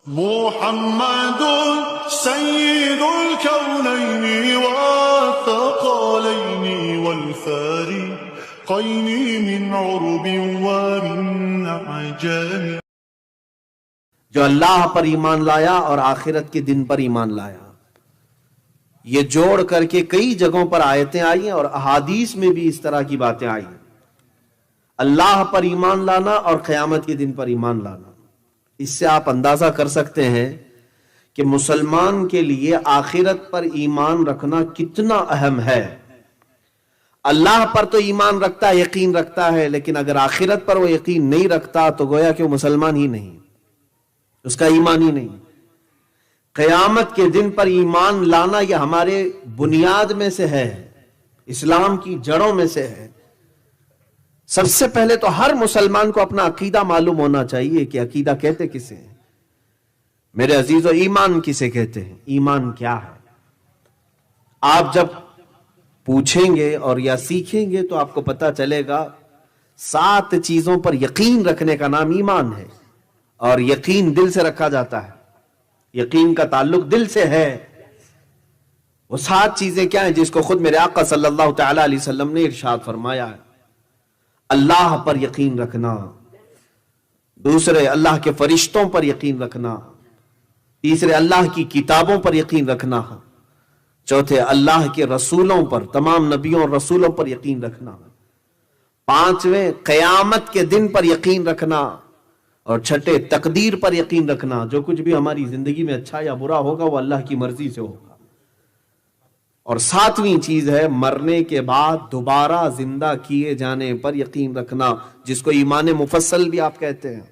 محمد سيد الكونين والثقلين والفارقين من عرب ومن عجم، جو اللہ پر ایمان لایا اور آخرت کے دن پر ایمان لایا. یہ جوڑ کر کے کئی جگہوں پر آیتیں آئی ہیں اور احادیث میں بھی اس طرح کی باتیں آئی ہیں. اللہ پر ایمان لانا اور قیامت کے دن پر ایمان لانا. اس سے آپ اندازہ کر سکتے ہیں کہ مسلمان کے لیے آخرت پر ایمان رکھنا کتنا اہم ہے. اللہ پر تو ایمان رکھتا ہے، یقین رکھتا ہے، لیکن اگر آخرت پر وہ یقین نہیں رکھتا تو گویا کہ وہ مسلمان ہی نہیں، اس کا ایمان ہی نہیں. قیامت کے دن پر ایمان لانا یہ ہمارے بنیاد میں سے ہے، اسلام کی جڑوں میں سے ہے. سب سے پہلے تو ہر مسلمان کو اپنا عقیدہ معلوم ہونا چاہیے کہ عقیدہ کہتے کسے ہیں. میرے عزیزو، ایمان کسے کہتے ہیں، ایمان کیا ہے؟ آپ جب پوچھیں گے اور یا سیکھیں گے تو آپ کو پتا چلے گا 7 چیزوں پر یقین رکھنے کا نام ایمان ہے. اور یقین دل سے رکھا جاتا ہے، یقین کا تعلق دل سے ہے. وہ 7 چیزیں کیا ہیں جس کو خود میرے آقا صلی اللہ تعالی علیہ وسلم نے ارشاد فرمایا ہے. اللہ پر یقین رکھنا، دوسرے اللہ کے فرشتوں پر یقین رکھنا، تیسرے اللہ کی کتابوں پر یقین رکھنا، چوتھے اللہ کے رسولوں پر، تمام نبیوں اور رسولوں پر یقین رکھنا، پانچویں قیامت کے دن پر یقین رکھنا، اور چھٹے تقدیر پر یقین رکھنا. جو کچھ بھی ہماری زندگی میں اچھا یا برا ہوگا وہ اللہ کی مرضی سے ہوگا. اور 7ویں چیز ہے مرنے کے بعد دوبارہ زندہ کیے جانے پر یقین رکھنا، جس کو ایمان مفصل بھی آپ کہتے ہیں.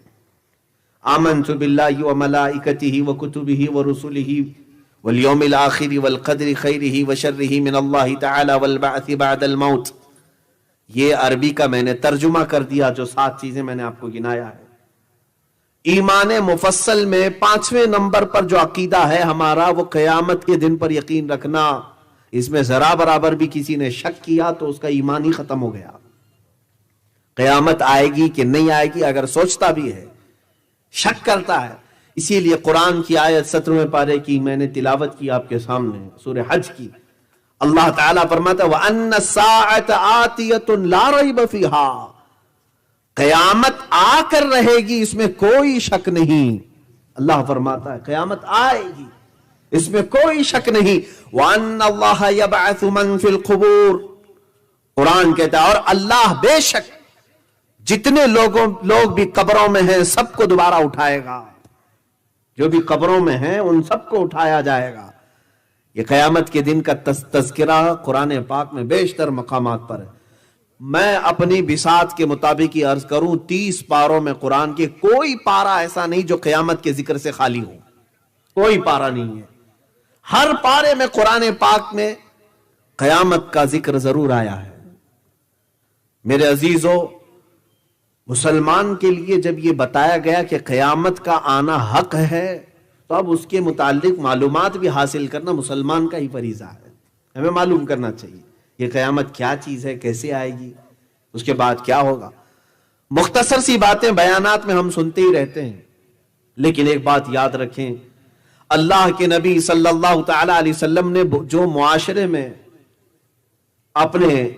آمنت باللہ وملائکتہ وکتبہ ورسلہ والیوم الآخر والقدر خیرہ وشرہ من اللہ تعالی والبعث بعد الموت. یہ عربی کا میں نے ترجمہ کر دیا، جو 7 چیزیں میں نے آپ کو گنایا ہے. ایمان مفصل میں 5ویں نمبر پر جو عقیدہ ہے ہمارا وہ قیامت کے دن پر یقین رکھنا. اس میں ذرا برابر بھی کسی نے شک کیا تو اس کا ایمان ہی ختم ہو گیا. قیامت آئے گی کہ نہیں آئے گی اگر سوچتا بھی ہے، شک کرتا ہے. اسی لیے قرآن کی آیت 17ویں پارے کی میں نے تلاوت کی آپ کے سامنے، سورہ حج کی. اللہ تعالیٰ فرماتا ہے وَأَنَّ السَّاعَةَ آتِيَةٌ لَا رَيْبَ فِيهَا، قیامت آ کر رہے گی، اس میں کوئی شک نہیں. اللہ فرماتا ہے قیامت آئے گی، اس میں کوئی شک نہیں. وَأَنَّ اللَّهَ يَبْعَثُ مَن فِي الْقُبُورِ، قرآن کہتا ہے اور اللہ بے شک جتنے لوگ بھی قبروں میں ہیں سب کو دوبارہ اٹھائے گا. جو بھی قبروں میں ہیں ان سب کو اٹھایا جائے گا. یہ قیامت کے دن کا تذکرہ قرآن پاک میں بیشتر مقامات پر ہے. میں اپنی بساط کے مطابق ہی عرض کروں 30 پاروں میں قرآن کے کوئی پارہ ایسا نہیں جو قیامت کے ذکر سے خالی ہو. کوئی پارہ نہیں ہے. ہر پارے میں قرآن پاک میں قیامت کا ذکر ضرور آیا ہے. میرے عزیزو، مسلمان کے لیے جب یہ بتایا گیا کہ قیامت کا آنا حق ہے تو اب اس کے متعلق معلومات بھی حاصل کرنا مسلمان کا ہی فریضہ ہے. ہمیں معلوم کرنا چاہیے یہ قیامت کیا چیز ہے، کیسے آئے گی، اس کے بعد کیا ہوگا. مختصر سی باتیں بیانات میں ہم سنتے ہی رہتے ہیں، لیکن ایک بات یاد رکھیں، اللہ کے نبی صلی اللہ تعالی علیہ وسلم نے جو معاشرے میں اپنے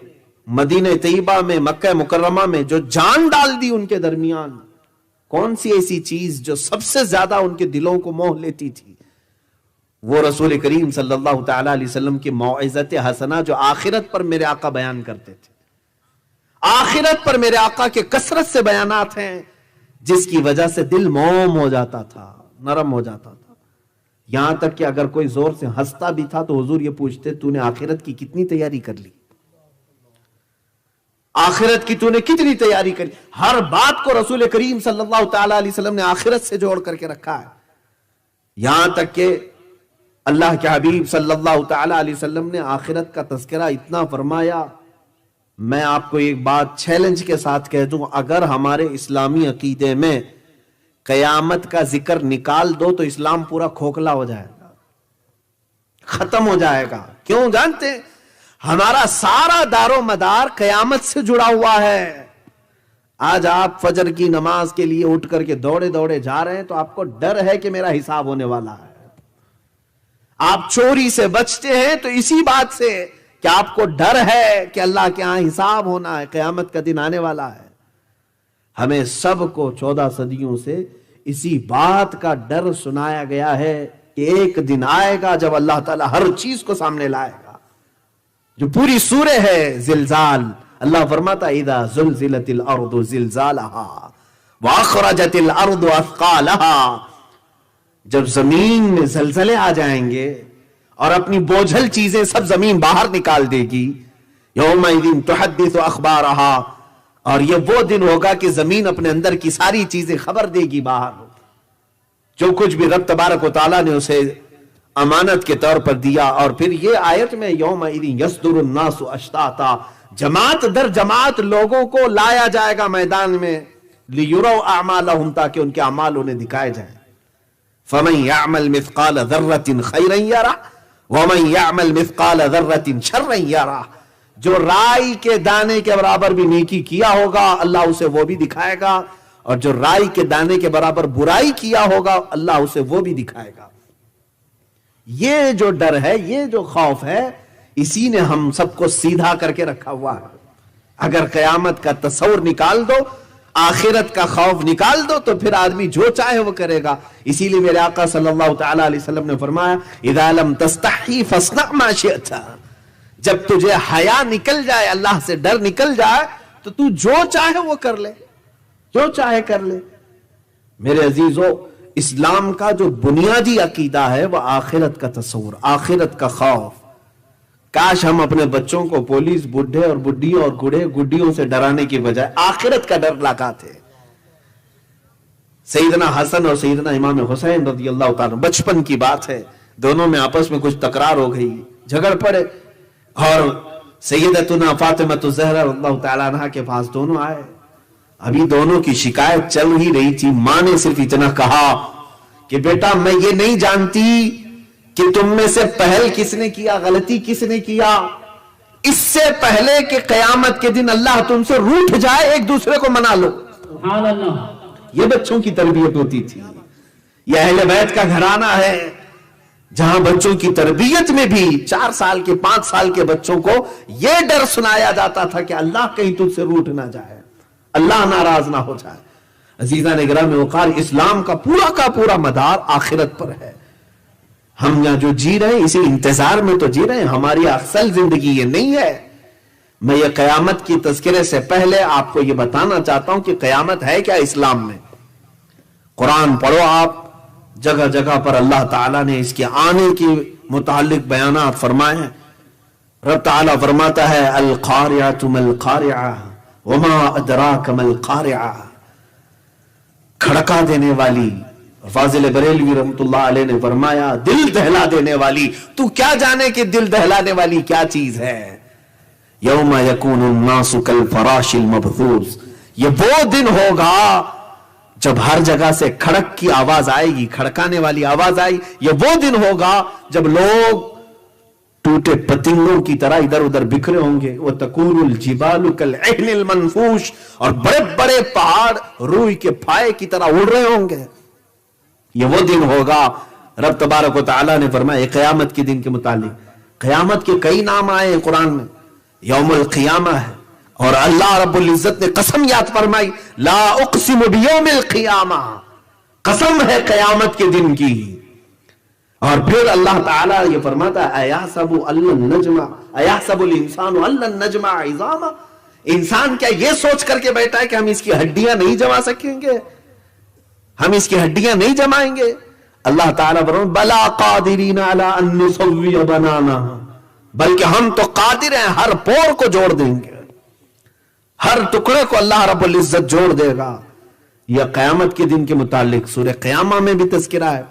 مدینہ طیبہ میں، مکہ مکرمہ میں جو جان ڈال دی ان کے درمیان، کون سی ایسی چیز جو سب سے زیادہ ان کے دلوں کو موہ لیتی تھی؟ وہ رسول کریم صلی اللہ تعالی علیہ وسلم کی موعظت حسنہ جو آخرت پر میرے آقا بیان کرتے تھے. آخرت پر میرے آقا کے کثرت سے بیانات ہیں جس کی وجہ سے دل موم ہو جاتا تھا، نرم ہو جاتا تھا. یہاں تک کہ اگر کوئی زور سے ہنستا بھی تھا تو حضور یہ پوچھتے تو نے آخرت کی کتنی تیاری کر لی؟ آخرت کی تو نے کتنی تیاری کری؟ ہر بات کو رسول کریم صلی اللہ تعالی علیہ وسلم نے آخرت سے جوڑ کر کے رکھا ہے. یہاں تک کہ اللہ کے حبیب صلی اللہ تعالی علیہ وسلم نے آخرت کا تذکرہ اتنا فرمایا. میں آپ کو ایک بات چیلنج کے ساتھ کہہ دوں، اگر ہمارے اسلامی عقیدے میں قیامت کا ذکر نکال دو تو اسلام پورا کھوکھلا ہو جائے گا، ختم ہو جائے گا. کیوں جانتے ہیں؟ ہمارا سارا دار و مدار قیامت سے جڑا ہوا ہے. آج آپ فجر کی نماز کے لیے اٹھ کر کے دوڑے دوڑے جا رہے ہیں تو آپ کو ڈر ہے کہ میرا حساب ہونے والا ہے. آپ چوری سے بچتے ہیں تو اسی بات سے کہ آپ کو ڈر ہے کہ اللہ کے ہاں حساب ہونا ہے, قیامت کا دن آنے والا ہے. ہمیں سب کو 14 صدیوں سے اسی بات کا ڈر سنایا گیا ہے کہ ایک دن آئے گا جب اللہ تعالیٰ ہر چیز کو سامنے لائے گا. جو پوری سورہ ہے زلزال, اللہ فرماتا اذا زلزلت الارض زلزالها واخرجت الارض اثقالها, جب زمین میں زلزلے آ جائیں گے اور اپنی بوجھل چیزیں سب زمین باہر نکال دے گی. یومئذ تحدث اخبارها, اور یہ وہ دن ہوگا کہ زمین اپنے اندر کی ساری چیزیں خبر دے گی باہر. جو کچھ بھی رب تبارک و تعالیٰ نے اسے امانت کے طور پر دیا. اور پھر یہ آیت میں یومئذ یصدر الناس اشتاتا, جماعت در جماعت لوگوں کو لایا جائے گا میدان میں, لیروا اعمالهم, تاکہ ان کے اعمال انہیں دکھائے جائیں. فمن يعمل مثقال ذرة خيرا يره ومن يعمل مثقال ذرة شرا يره, جو رائی کے دانے کے برابر بھی نیکی کیا ہوگا اللہ اسے وہ بھی دکھائے گا, اور جو رائی کے دانے کے برابر برائی کیا ہوگا اللہ اسے وہ بھی دکھائے گا. یہ جو ڈر ہے, یہ جو خوف ہے, اسی نے ہم سب کو سیدھا کر کے رکھا ہوا ہے. اگر قیامت کا تصور نکال دو, آخرت کا خوف نکال دو, تو پھر آدمی جو چاہے وہ کرے گا. اسی لیے میرے آقا صلی اللہ تعالی علیہ وسلم نے فرمایا اذا لم تستحی فاصنع ما شئت, جب تجھے حیا نکل جائے, اللہ سے ڈر نکل جائے, تو تو جو چاہے وہ کر لے, جو چاہے کر لے. میرے عزیزو, اسلام کا جو بنیادی عقیدہ ہے وہ آخرت کا تصور, آخرت کا خوف. کاش ہم اپنے بچوں کو پولیس, بڈھے اور بڈھیوں اور گڈیوں سے ڈرانے کی بجائے آخرت کا ڈر لگاتے. سیدنا حسن اور سیدنا امام حسین رضی اللہ تعالیٰ, بچپن کی بات ہے, دونوں میں آپس میں کچھ تکرار ہو گئی, جھگڑ پڑے, اور سیدتنا فاطمہ الزہرا رضی اللہ تعالیٰ عنہ کے پاس دونوں آئے. ابھی دونوں کی شکایت چل ہی رہی تھی. ماں نے صرف اتنا کہا کہ بیٹا میں یہ نہیں جانتی کہ تم میں سے پہل کس نے کیا, غلطی کس نے کیا, اس سے پہلے کہ قیامت کے دن اللہ تم سے روٹھ جائے ایک دوسرے کو منا لو. سبحان اللہ. یہ بچوں کی تربیت ہوتی تھی. یہ اہل بیت کا گھرانہ ہے جہاں بچوں کی تربیت میں بھی 4 سال کے 5 سال کے بچوں کو یہ ڈر سنایا جاتا تھا کہ اللہ کہیں تجھ سے روٹھ نہ جائے, اللہ ناراض نہ ہو جائے. عزیزان گرامی وقار, اسلام کا پورا مدار آخرت پر ہے. ہم یہاں جو جی رہے ہیں اسی انتظار میں تو جی رہے ہیں, ہماری اصل زندگی یہ نہیں ہے. میں یہ قیامت کی تذکرے سے پہلے آپ کو یہ بتانا چاہتا ہوں کہ قیامت ہے کیا اسلام میں. قرآن پڑھو آپ, جگہ جگہ پر اللہ تعالیٰ نے اس کے آنے کے متعلق بیانات فرمائے ہیں. رب تعالیٰ فرماتا ہے القاریعۃ ما القاریعۃ وما ادراک ما القاریعۃ, کھڑکا دینے والی. فاضل بریلوی رحمت اللہ علیہ نے فرمایا دل دہلا دینے والی. تو کیا جانے کہ دل دہلانے والی کیا چیز ہے. یوم یکون الناس کالفراش المبثوث, یہ وہ دن ہوگا جب ہر جگہ سے کھڑک کی آواز آئے گی, کھڑکانے والی آواز آئی. یہ وہ دن ہوگا جب لوگ ٹوٹے پتنگوں کی طرح ادھر ادھر بکھرے ہوں گے. وَتَكُونُ الْجِبَالُ كَالْعِهْنِ الْمَنْفُوشِ, اور بڑے بڑے پہاڑ روئی کے پھائے کی طرح اڑ رہے ہوں گے. یہ وہ دن ہوگا. رب تبارک و تعالیٰ نے فرمایا قیامت کے دن کے متعلق, قیامت کے کئی نام آئے ہیں قرآن میں. یوم القیامہ ہے, اور اللہ رب العزت نے قسم یاد فرمائی لا اقسم بیوم القیامہ, قسم ہے قیامت کے دن کی. اور پھر اللہ تعالیٰ یہ فرماتا ہے ایحسب الانسان ان لن نجمع عظامہ, انسان کیا یہ سوچ کر کے بیٹھا ہے کہ ہم اس کی ہڈیاں نہیں جما سکیں گے, ہم اس کی ہڈیاں نہیں جمائیں گے. اللہ تعالیٰ فرماتا بلا قادرین علی ان نسوی بنانا, بلکہ ہم تو قادر ہیں ہر پور کو جوڑ دیں گے, ہر ٹکڑے کو اللہ رب العزت جوڑ دے گا. یہ قیامت کے دن کے متعلق سورہ قیامہ میں بھی تذکرہ ہے.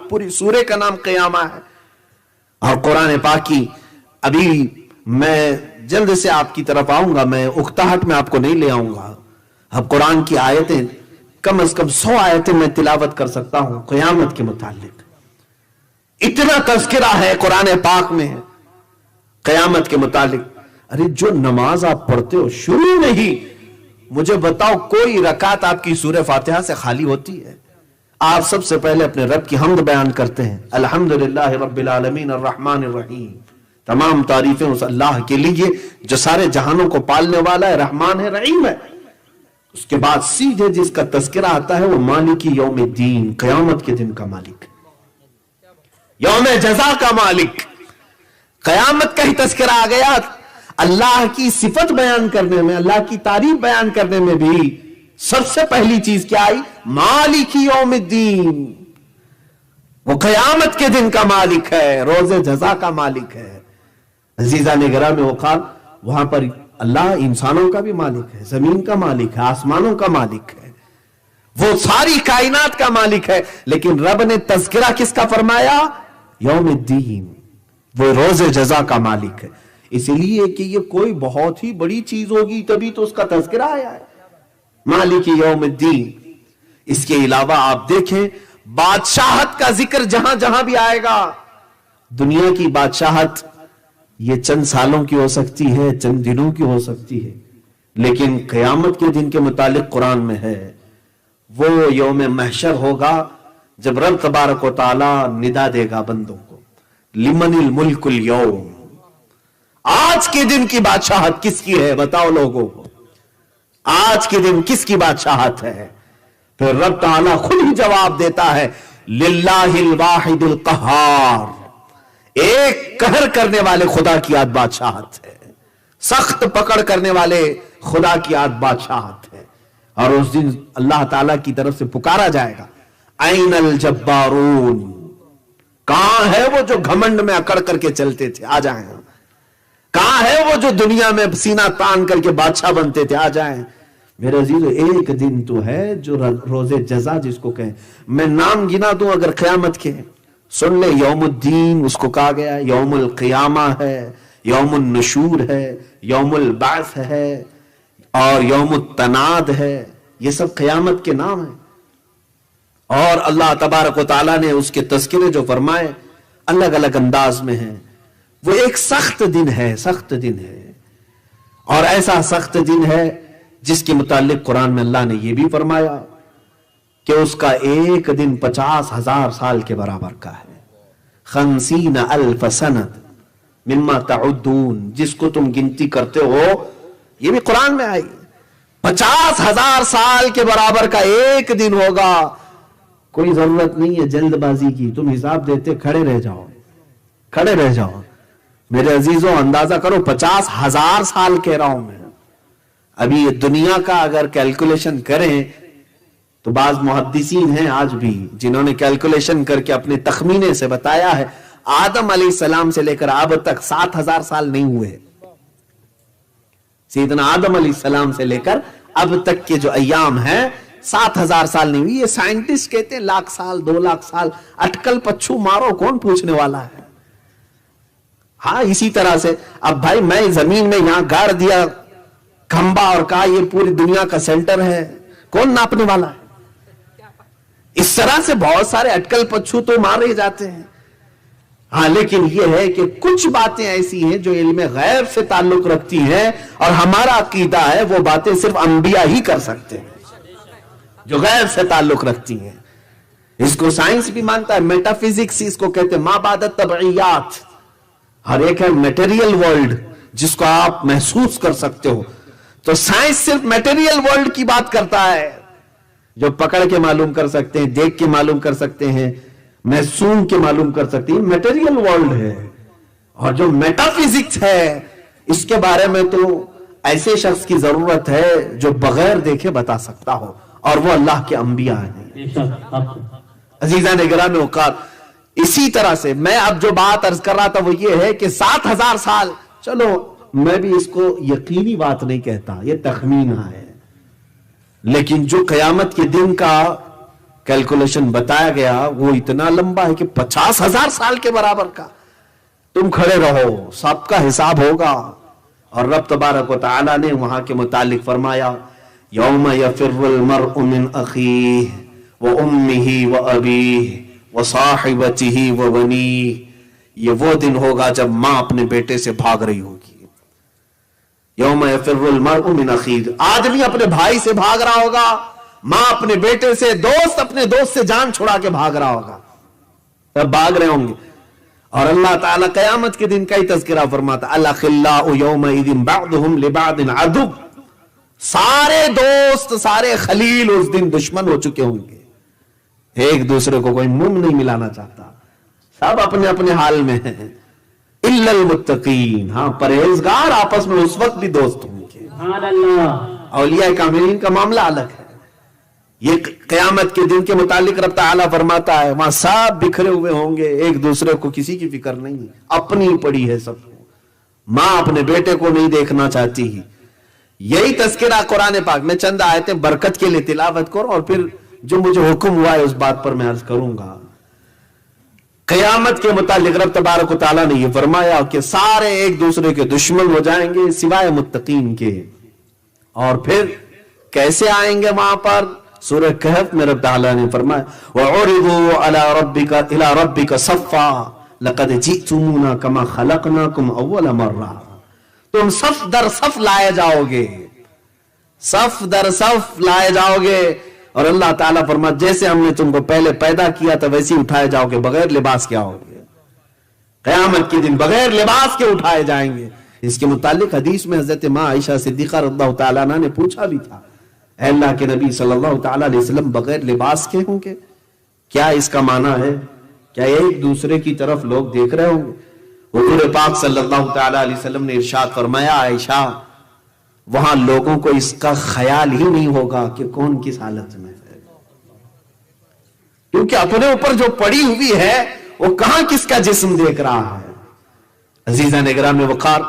پوری سورہ کا نام قیامہ ہے. اور قرآن پاک کی ابھی میں جلد سے آپ کی طرف آؤں گا, میں اکتاہٹ میں آپ کو نہیں لے آؤں گا. اب قرآن کی آیتیں کم از کم 100 آیتیں میں تلاوت کر سکتا ہوں قیامت کے متعلق. اتنا تذکرہ ہے قرآن پاک میں قیامت کے متعلق. ارے جو نماز آپ پڑھتے ہو شروع میں ہی مجھے بتاؤ کوئی رکعت آپ کی سورہ فاتحہ سے خالی ہوتی ہے؟ آپ سب سے پہلے اپنے رب کی حمد بیان کرتے ہیں، الحمدللہ رب العالمین الرحمن الرحیم، تمام تعریفیں اس اللہ کے لیے جو سارے جہانوں کو پالنے والا ہے، رحمان ہے، رحیم ہے۔ اس کے بعد سیدھے جس کا تذکرہ آتا ہے وہ مالک یوم الدین، قیامت کے دن کا مالک، یوم جزا کا مالک، قیامت کا ہی تذکرہ آ گیا۔ اللہ کی صفت بیان کرنے میں، اللہ کی تعریف بیان کرنے میں بھی سب سے پہلی چیز کیا آئی؟ مالک یوم الدین، وہ قیامت کے دن کا مالک ہے، روز جزا کا مالک ہے۔ عزیزان گرامی اوقات، وہاں پر اللہ انسانوں کا بھی مالک ہے، زمین کا مالک ہے، آسمانوں کا مالک ہے، وہ ساری کائنات کا مالک ہے، لیکن رب نے تذکرہ کس کا فرمایا؟ یوم الدین، وہ روز جزا کا مالک ہے۔ اس لیے کہ یہ کوئی بہت ہی بڑی چیز ہوگی تبھی تو اس کا تذکرہ آیا ہے، مالک یوم الدین۔ اس کے علاوہ آپ دیکھیں بادشاہت کا ذکر جہاں جہاں بھی آئے گا، دنیا کی بادشاہت یہ چند سالوں کی ہو سکتی ہے، چند دنوں کی ہو سکتی ہے، لیکن قیامت کے دن کے متعلق قرآن میں ہے وہ یوم محشر ہوگا جب رب تبارک و تعالی ندا دے گا بندوں کو، لمن الملک اليوم، آج کے دن کی بادشاہت کس کی ہے؟ بتاؤ لوگوں کو، آج کے دن کس کی بادشاہت ہے؟ پھر رب تعالی خود ہی جواب دیتا ہے، للہ الواحد القہار، ایک قہر کرنے والے خدا کی آج بادشاہت ہے، سخت پکڑ کرنے والے خدا کی آج بادشاہت ہے۔ اور اس دن اللہ تعالیٰ کی طرف سے پکارا جائے گا، این الجبارون، کہاں ہے وہ جو گھمنڈ میں اکڑ کر کے چلتے تھے؟ آ جائیں۔ کہاں ہے وہ جو دنیا میں سینہ تان کر کے بادشاہ بنتے تھے؟ آ جائیں۔ میرے عزیزو، ایک دن تو ہے جو روز جزا جس کو کہیں، میں نام گنا دوں اگر قیامت کے، سن لے، یوم الدین اس کو کہا گیا، یوم القیامہ ہے، یوم النشور ہے، یوم البعث ہے، اور یوم التناد ہے، یہ سب قیامت کے نام ہیں۔ اور اللہ تبارک و تعالیٰ نے اس کے تذکرے جو فرمائے الگ الگ انداز میں ہیں۔ وہ ایک سخت دن ہے، سخت دن ہے، اور ایسا سخت دن ہے جس کے متعلق قرآن میں اللہ نے یہ بھی فرمایا کہ اس کا ایک دن 50,000 سال کے برابر کا ہے، 50,000 سنۃ مما تعدون، جس کو تم گنتی کرتے ہو، یہ بھی قرآن میں آئی، 50,000 سال کے برابر کا ایک دن ہوگا۔ کوئی ضرورت نہیں ہے جلد بازی کی، تم حساب دیتے کھڑے رہ جاؤ، کھڑے رہ جاؤ۔ میرے عزیزوں اندازہ کرو، 50,000 سال کہہ رہا ہوں میں، ابھی یہ دنیا کا اگر کیلکولیشن کریں تو بعض محدثین ہیں آج بھی جنہوں نے کیلکولیشن کر کے اپنے تخمینے سے بتایا ہے آدم علیہ السلام سے لے کر اب تک 7,000 سال نہیں ہوئے، سیدنا آدم علیہ السلام سے لے کر اب تک کے جو ایام ہیں 7,000 سال نہیں ہوئی۔ یہ سائنٹسٹ کہتے ہیں 1,00,000 سال 2,00,000 سال، اٹکل پچھو مارو، کون پوچھنے والا ہے؟ ہاں اسی طرح سے اب بھائی میں زمین میں یہاں گاڑ دیا کھمبا اور کہا یہ پوری دنیا کا سینٹر ہے، کون ناپنے والا ہے؟ اس طرح سے بہت سارے اٹکل پچھو تو مارے جاتے ہیں۔ ہاں لیکن یہ ہے کہ کچھ باتیں ایسی ہیں جو علم غیب سے تعلق رکھتی ہیں، اور ہمارا عقیدہ ہے وہ باتیں صرف انبیاء ہی کر سکتے ہیں جو غیب سے تعلق رکھتی ہیں۔ اس کو سائنس بھی مانتا ہے، میٹا فزکس اس کو کہتے ہیں، ما بعد الطبعیات۔ ہر ایک ہے میٹیریل ورلڈ جس کو آپ محسوس کر سکتے ہو، تو سائنس صرف میٹیریل ورلڈ کی بات کرتا ہے، جو پکڑ کے معلوم کر سکتے ہیں، دیکھ کے معلوم کر سکتے ہیں، محسوم کے معلوم کر سکتے ہیں، میٹیریل ورلڈ ہے۔ اور جو میٹا فزکس ہے اس کے بارے میں تو ایسے شخص کی ضرورت ہے جو بغیر دیکھے بتا سکتا ہو، اور وہ اللہ کے انبیاء ہیں۔ عزیزان گرامی اوقات، اسی طرح سے میں اب جو بات عرض کر رہا تھا وہ یہ ہے کہ 7,000 سال، چلو میں بھی اس کو یقینی بات نہیں کہتا، یہ تخمینہ ہے، لیکن جو قیامت کے دن کا کیلکولیشن بتایا گیا وہ اتنا لمبا ہے کہ 50,000 سال کے برابر کا۔ تم کھڑے رہو، سب کا حساب ہوگا۔ اور رب تبارک و تعالی نے وہاں کے متعلق فرمایا، یوم یفر المرء من اخیہ وامہ وابیہ وصاحبتہ وبنیہ، یہ وہ دن ہوگا جب ماں اپنے بیٹے سے بھاگ رہی ہوگی، یوم یفر المرء من اخیہ، آدمی اپنے بھائی سے بھاگ رہا ہوگا، ماں اپنے بیٹے سے، دوست اپنے دوست سے جان چھڑا کے بھاگ رہا ہوگا، تب بھاگ رہے ہوں گے. اور اللہ تعالیٰ قیامت کے دن کا ہی تذکرہ فرماتا الاخلاء یومئذ بعضهم لبعض عدو، سارے دوست سارے خلیل اس دن دشمن ہو چکے ہوں گے، ایک دوسرے کو کوئی منہ نہیں ملانا چاہتا، سب اپنے اپنے حال میں ہیں. الا المتقین، ہاں پرہیزگار آپس میں اس وقت بھی دوست ہوں گے. سبحان اللہ. اولیاء کاملین کا معاملہ الگ ہے. یہ قیامت کے دن کے متعلق رب تعالیٰ فرماتا ہے وہاں سب بکھرے ہوئے ہوں گے، ایک دوسرے کو کسی کی فکر نہیں، اپنی پڑی ہے سب کو. ماں اپنے بیٹے کو نہیں دیکھنا چاہتی ہی. یہی تذکرہ قرآن پاک میں چند آیتیں برکت کے لیے تلاوت کرو اور پھر جو مجھے حکم ہوا ہے اس بات پر میں عرض کروں گا. قیامت کے متعلق رب تبارک و تعالیٰ نے یہ فرمایا کہ سارے ایک دوسرے کے دشمن ہو جائیں گے سوائے متقین کے. اور پھر کیسے آئیں گے وہاں پر؟ سورہ کہف میں رب تعالیٰ نے فرمایا وَعُرِضُوا عَلَى رَبِّكَ إِلَى رَبِّكَ صَفًّا لَقَدْ جِئْتُمُونَا كَمَا خَلَقْنَاكُمْ أَوَّلَ مَرَّةٍ، تم صف در صف لائے جاؤ گے، صف در صف لائے جاؤ گے. اور اللہ تعالیٰ فرماتا جیسے ہم نے تم کو پہلے پیدا کیا تھا ویسے ہی اٹھائے جاؤ گے، بغیر لباس کے آؤ گے. قیامت کے دن بغیر لباس کے اٹھائے جائیں گے. اس کے متعلق حدیث میں حضرت ماں عائشہ صدیقہ رضی اللہ تعالیٰ عنہا نے پوچھا بھی تھا اے اللہ کے نبی صلی اللہ تعالیٰ علیہ وسلم بغیر لباس کے ہوں گے؟ کیا اس کا معنی ہے؟ کیا ایک دوسرے کی طرف لوگ دیکھ رہے ہوں گے؟ حضور پاک صلی اللہ تعالیٰ علیہ وسلم نے ارشاد فرمایا عائشہ وہاں لوگوں کو اس کا خیال ہی نہیں ہوگا کہ کون کس حالت میں ہے، کیونکہ اپنے اوپر جو پڑی ہوئی ہے وہ کہاں کس کا جسم دیکھ رہا ہے. عزیزان گرامی وقار،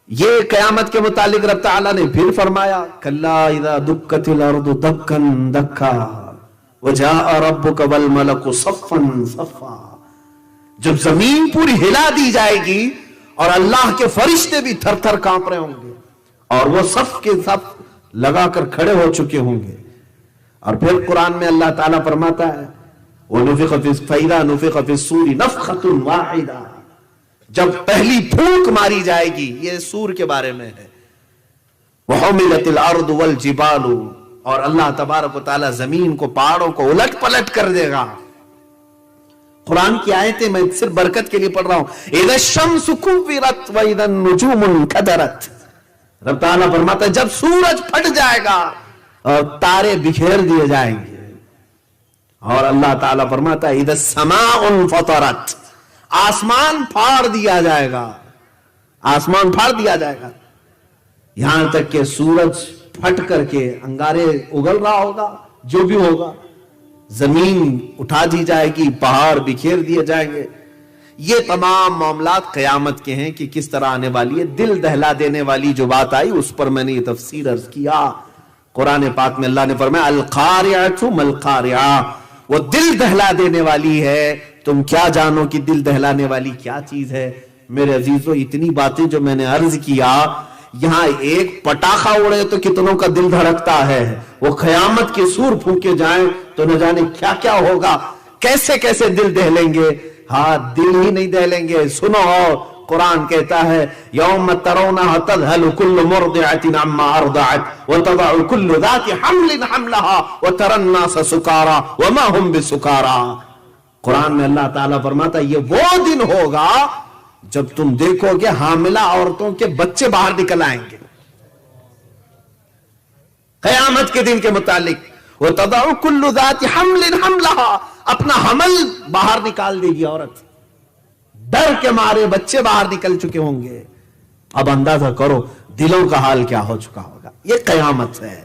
یہ قیامت کے متعلق رب تعالیٰ نے پھر فرمایا کلا اذا دکت الارض دکا دکا وجاء ربک والملک صفا صفا، جب زمین پوری ہلا دی جائے گی اور اللہ کے فرشتے بھی تھر تھر کانپ رہے ہوں گے اور وہ صف کے صف لگا کر کھڑے ہو چکے ہوں گے. اور پھر قرآن میں اللہ تعالیٰ فرماتا ہے وَنُفِخَ فَإِذَا نُفِخَ فِي الصُّورِ نَفْخَةٌ وَاحِدَةٌ، جب پہلی پھونک ماری جائے گی، یہ سور کے بارے میں ہے. وَحُمِلَتِ الْأَرْضُ وَالْجِبَالُ، اور اللہ تبارک و تعالیٰ زمین کو پہاڑوں کو الٹ پلٹ کر دے گا. قرآن کی آیتیں میں صرف برکت کے لیے پڑھ رہا ہوں. اِذَا الشَّمْسُ كُوِّرَتْ وَإِذَا النُّجُومُ انْكَدَرَتْ، رب تعالیٰ فرماتا ہے جب سورج پھٹ جائے گا اور تارے بکھیر دیے جائیں گے. اور اللہ تعالیٰ فرماتا ہے اِذَا السَّمَاءُ انْفَطَرَتْ، آسمان پھاڑ دیا جائے گا، آسمان پھاڑ دیا جائے گا. یہاں تک کہ سورج پھٹ کر کے انگارے اگل رہا ہوگا، جو بھی ہوگا، زمین اٹھا دی جائے گی، پہاڑ بکھیر دیے جائیں گے. یہ تمام معاملات قیامت کے ہیں کہ کس طرح آنے والی ہے. دل دہلا دینے والی جو بات آئی اس پر میں نے یہ تفسیر عرض کیا. قرآن پاک میں اللہ نے فرمایا القاریعۃ ما القاریعہ، وہ دل دہلا دینے والی ہے. تم کیا جانو کہ دل دہلانے والی کیا چیز ہے. میرے عزیزو، اتنی باتیں جو میں نے عرض کیا، یہاں ایک پٹاخہ اڑے تو کتنوں کا دل دھڑکتا ہے. وہ قیامت کے سور پھونکے جائیں تو نہ جانے کیا کیا ہوگا، کیسے کیسے دل دہلیں گے. ہاں دل ہی نہیں دہلیں گے. سنو، قرآن کہتا ہے یوم ترونها تذهل كل مرضعة عما ارضعت وتضع كل ذات حمل حملها وترى الناس سكارى وما هم بسكارى. قرآن میں اللہ تعالیٰ فرماتا ہے یہ وہ دن ہوگا جب تم دیکھو گے حاملہ عورتوں کے بچے باہر نکل آئیں گے. قیامت کے دن کے متعلق وَتَضَعُ كُلُّ ذَاتِ حَمْلٍ حَمْلَهَا، اپنا حمل باہر نکال دے گی عورت. ڈر کے مارے بچے باہر نکل چکے ہوں گے. اب اندازہ کرو دلوں کا حال کیا ہو چکا ہوگا. یہ قیامت ہے،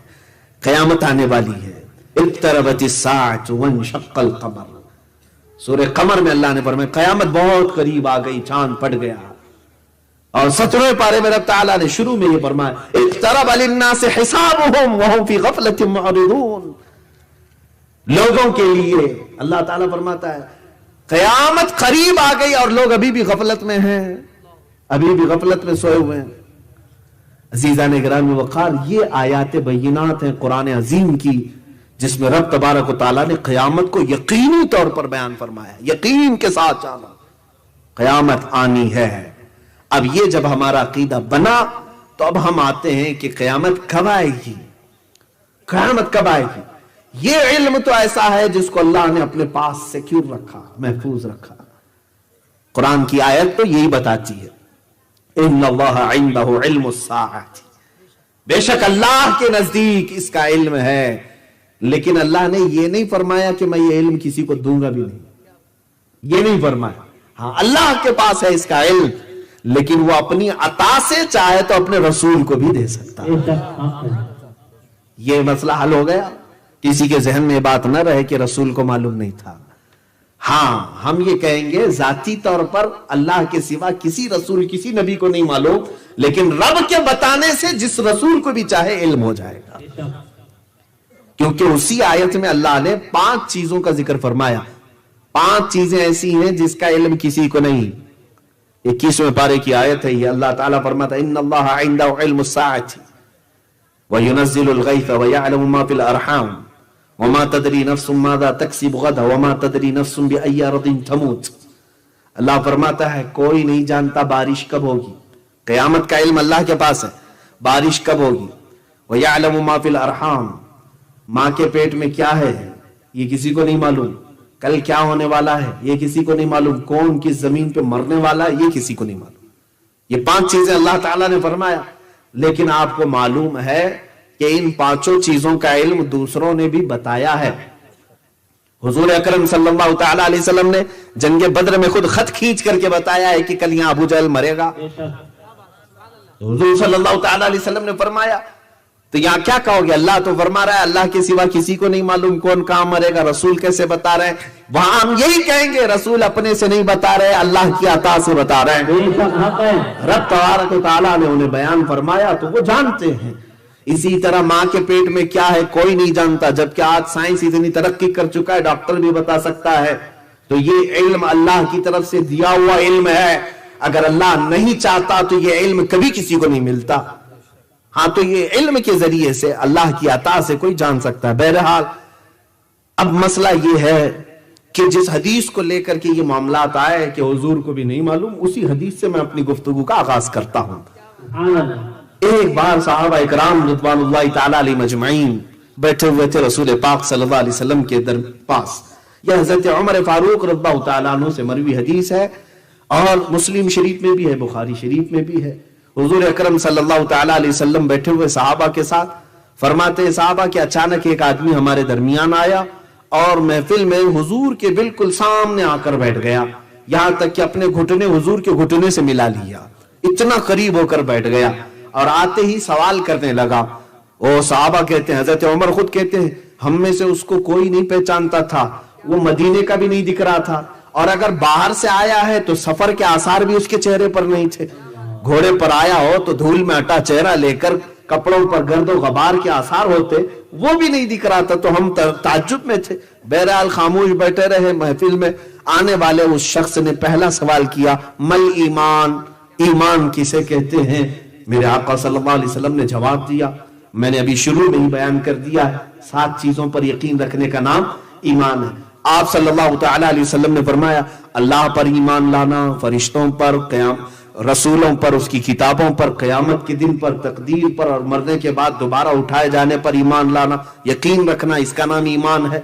قیامت آنے والی ہے. اقتربت الساعة وانشق القمر، سورہ قمر میں اللہ نے فرمایا قیامت بہت قریب آ گئی، چاند پھٹ گیا. اور 17ویں پارے میں رب تعالیٰ نے شروع میں یہ فرمایا اقترب للناس حسابهم وهم في غفلة معرضون. لوگوں کے لیے اللہ تعالیٰ فرماتا ہے قیامت قریب آ گئی اور لوگ ابھی بھی غفلت میں ہیں، ابھی بھی غفلت میں سوئے ہوئے ہیں. عزیزان گرامی وقار، یہ آیات بینات ہیں قرآن عظیم کی، جس میں رب تبارک و تعالیٰ نے قیامت کو یقینی طور پر بیان فرمایا. یقین کے ساتھ جانا قیامت آنی ہے. اب یہ جب ہمارا عقیدہ بنا تو اب ہم آتے ہیں کہ قیامت کب آئے گی، قیامت کب آئے گی؟ یہ علم تو ایسا ہے جس کو اللہ نے اپنے پاس سیکیور رکھا، محفوظ رکھا۔ قرآن کی آیت تو یہی بتاتی ہے، ان اللہ عندہ علم الساعۃ، بے شک اللہ کے نزدیک اس کا علم ہے، لیکن اللہ نے یہ نہیں فرمایا کہ میں یہ علم کسی کو دوں گا بھی نہیں، یہ نہیں فرمایا۔ ہاں اللہ کے پاس ہے اس کا علم، لیکن وہ اپنی عطا سے چاہے تو اپنے رسول کو بھی دے سکتا ہے۔ یہ مسئلہ حل ہو گیا، کسی کے ذہن میں بات نہ رہے کہ رسول کو معلوم نہیں تھا۔ ہاں ہم یہ کہیں گے ذاتی طور پر اللہ کے سوا کسی رسول کسی نبی کو نہیں معلوم، لیکن رب کے بتانے سے جس رسول کو بھی چاہے علم ہو جائے گا، کیونکہ اسی آیت میں اللہ نے 5 چیزوں کا ذکر فرمایا۔ 5 چیزیں ایسی ہیں جس کا علم کسی کو نہیں۔ 21ویں پارے کی آیت ہے یہ، اللہ تعالیٰ فرماتا ہے ان اللہ عنده علم الساعۃ وینزل الغیث ویعلم ما فی الارحام وما تدری نفس ماذا تکسب غدا وما تدری نفس بأی ارض تموت۔ اللہ فرماتا ہے کوئی نہیں جانتا بارش کب ہوگی، قیامت کا علم اللہ کے پاس ہے، بارش کب ہوگی۔ ویعلم ما فی الارحام، ماں کے پیٹ میں کیا ہے یہ کسی کو نہیں معلوم، کل کیا ہونے والا ہے یہ کسی کو نہیں معلوم، کون کس زمین پہ مرنے والا ہے یہ کسی کو نہیں معلوم۔ یہ 5 چیزیں اللہ تعالیٰ نے فرمایا، لیکن آپ کو معلوم ہے کہ ان 5 چیزوں کا علم دوسروں نے بھی بتایا ہے۔ حضور اکرم صلی اللہ تعالیٰ علیہ وسلم نے جنگ بدر میں خود خط کھینچ کر کے بتایا ہے کہ کل یہاں ابو جہل مرے گا۔ حضور صلی اللہ تعالیٰ علیہ وسلم نے فرمایا، تو یہاں کیا کہو گے؟ اللہ تو فرما رہا ہے اللہ کے سوا کسی کو نہیں معلوم کون کہاں مرے گا، رسول کیسے بتا رہے ہیں؟ وہاں ہم یہی کہیں گے رسول اپنے سے نہیں بتا رہے، اللہ کی عطا سے بتا رہے ہیں۔ رب تبارک و تعالیٰ نے انہیں بیان فرمایا تو وہ جانتے ہیں۔ اسی طرح ماں کے پیٹ میں کیا ہے کوئی نہیں جانتا، جبکہ آج سائنس اتنی ترقی کر چکا ہے ڈاکٹر بھی بتا سکتا ہے۔ تو یہ علم اللہ کی طرف سے دیا ہوا علم ہے، اگر اللہ نہیں چاہتا تو یہ علم کبھی کسی کو نہیں ملتا۔ ہاں تو یہ علم کے ذریعے سے اللہ کی عطا سے کوئی جان سکتا ہے۔ بہرحال اب مسئلہ یہ ہے کہ جس حدیث کو لے کر کے یہ معاملات آئے کہ حضور کو بھی نہیں معلوم، اسی حدیث سے میں اپنی گفتگو کا آغاز کرتا ہوں۔ ایک بار صحابہ اکرام رضوان اللہ تعالی علیہ مجمعین بیٹھے ہوئے تھے رسول پاک صلی اللہ علیہ وسلم کے پاس۔ یہ حضرت عمر فاروق رضی اللہ تعالیٰ عنہ سے مروی حدیث ہے، اور مسلم شریف میں بھی ہے، بخاری شریف میں بھی ہے۔ حضور اکرم صلی اللہ تعالیٰ علیہ وسلم بیٹھے ہوئے صحابہ کے ساتھ فرماتے ہیں صحابہ کہ اچانک ایک آدمی ہمارے درمیان آیا اور محفل میں حضور کے بالکل سامنے آ کر بیٹھ گیا، یہاں تک کہ اپنے گھٹنے حضور کے گھٹنے سے ملا لیا، اتنا قریب ہو کر بیٹھ گیا، اور آتے ہی سوال کرنے لگا۔ وہ صحابہ کہتے ہیں، حضرت عمر خود کہتے ہیں ہم میں سے اس کو کوئی نہیں پہچانتا تھا، وہ مدینے کا بھی نہیں دکھ رہا تھا، اور اگر باہر سے آیا ہے تو سفر کے آثار بھی اس کے چہرے پر نہیں تھے، گھوڑے پر آیا ہو تو دھول میں اٹا چہرہ لے کر کپڑوں پر گرد و غبار کے آثار ہوتے وہ بھی نہیں دکھ رہا تھا، تو ہم تعجب میں تھے۔ بہرحال خاموش بیٹھے رہے۔ محفل میں آنے والے اس شخص نے پہلا سوال کیا، مل ایمان، ایمان کسے کہتے ہیں؟ میرے آقا صلی اللہ علیہ وسلم نے جواب دیا، میں نے ابھی شروع میں ہی بیان کر دیا ہے، 7 چیزوں پر یقین رکھنے کا نام ایمان ہے۔ آپ صلی اللہ تعالی علیہ وسلم نے فرمایا، اللہ پر ایمان لانا، فرشتوں پر، رسولوں پر، اس کی کتابوں پر، قیامت کے دن پر، تقدیر پر، اور مرنے کے بعد دوبارہ اٹھائے جانے پر ایمان لانا، یقین رکھنا، اس کا نام ایمان ہے۔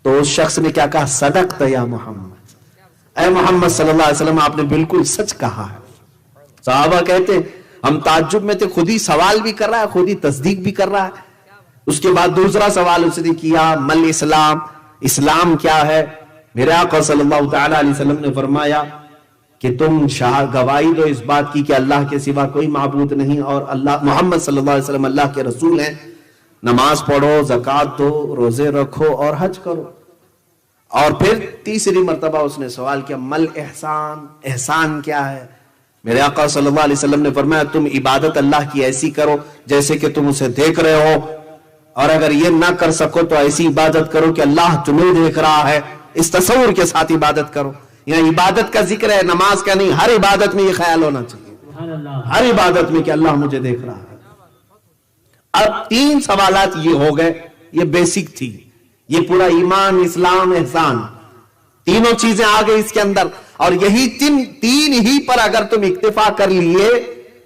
تو اس شخص نے کیا کہا؟ صدقت یا محمد، اے محمد صلی اللہ علیہ وسلم آپ نے بالکل سچ کہا ہے۔ صحابہ کہتے ہم تعجب میں تھے، خود ہی سوال بھی کر رہا ہے، خود ہی تصدیق بھی کر رہا ہے۔ اس کے بعد دوسرا سوال اس نے کیا، مل اسلام، اسلام کیا ہے؟ میرے آقا صلی اللہ تعالی علیہ وسلم نے فرمایا کہ تم گواہی دو اس بات کی کہ اللہ کے سوا کوئی معبود نہیں، اور اللہ محمد صلی اللہ علیہ وسلم اللہ کے رسول ہیں، نماز پڑھو، زکوٰۃ دو، روزے رکھو اور حج کرو۔ اور پھر تیسری مرتبہ اس نے سوال کیا، مل احسان، احسان کیا ہے؟ میرے آقا صلی اللہ علیہ وسلم نے فرمایا تم عبادت اللہ کی ایسی کرو جیسے کہ تم اسے دیکھ رہے ہو، اور اگر یہ نہ کر سکو تو ایسی عبادت کرو کہ اللہ تمہیں دیکھ رہا ہے، اس تصور کے ساتھ عبادت کرو۔ یہاں عبادت کا ذکر ہے، نماز کا نہیں، ہر عبادت میں یہ خیال ہونا چاہیے، ہر عبادت میں کہ اللہ مجھے دیکھ رہا ہے۔ اب 3 سوالات یہ ہو گئے، یہ بیسک تھی، یہ پورا ایمان، اسلام، احسان، تینوں چیزیں آ گئی اس کے اندر، اور یہی 3 ہی پر اگر تم اکتفا کر لیے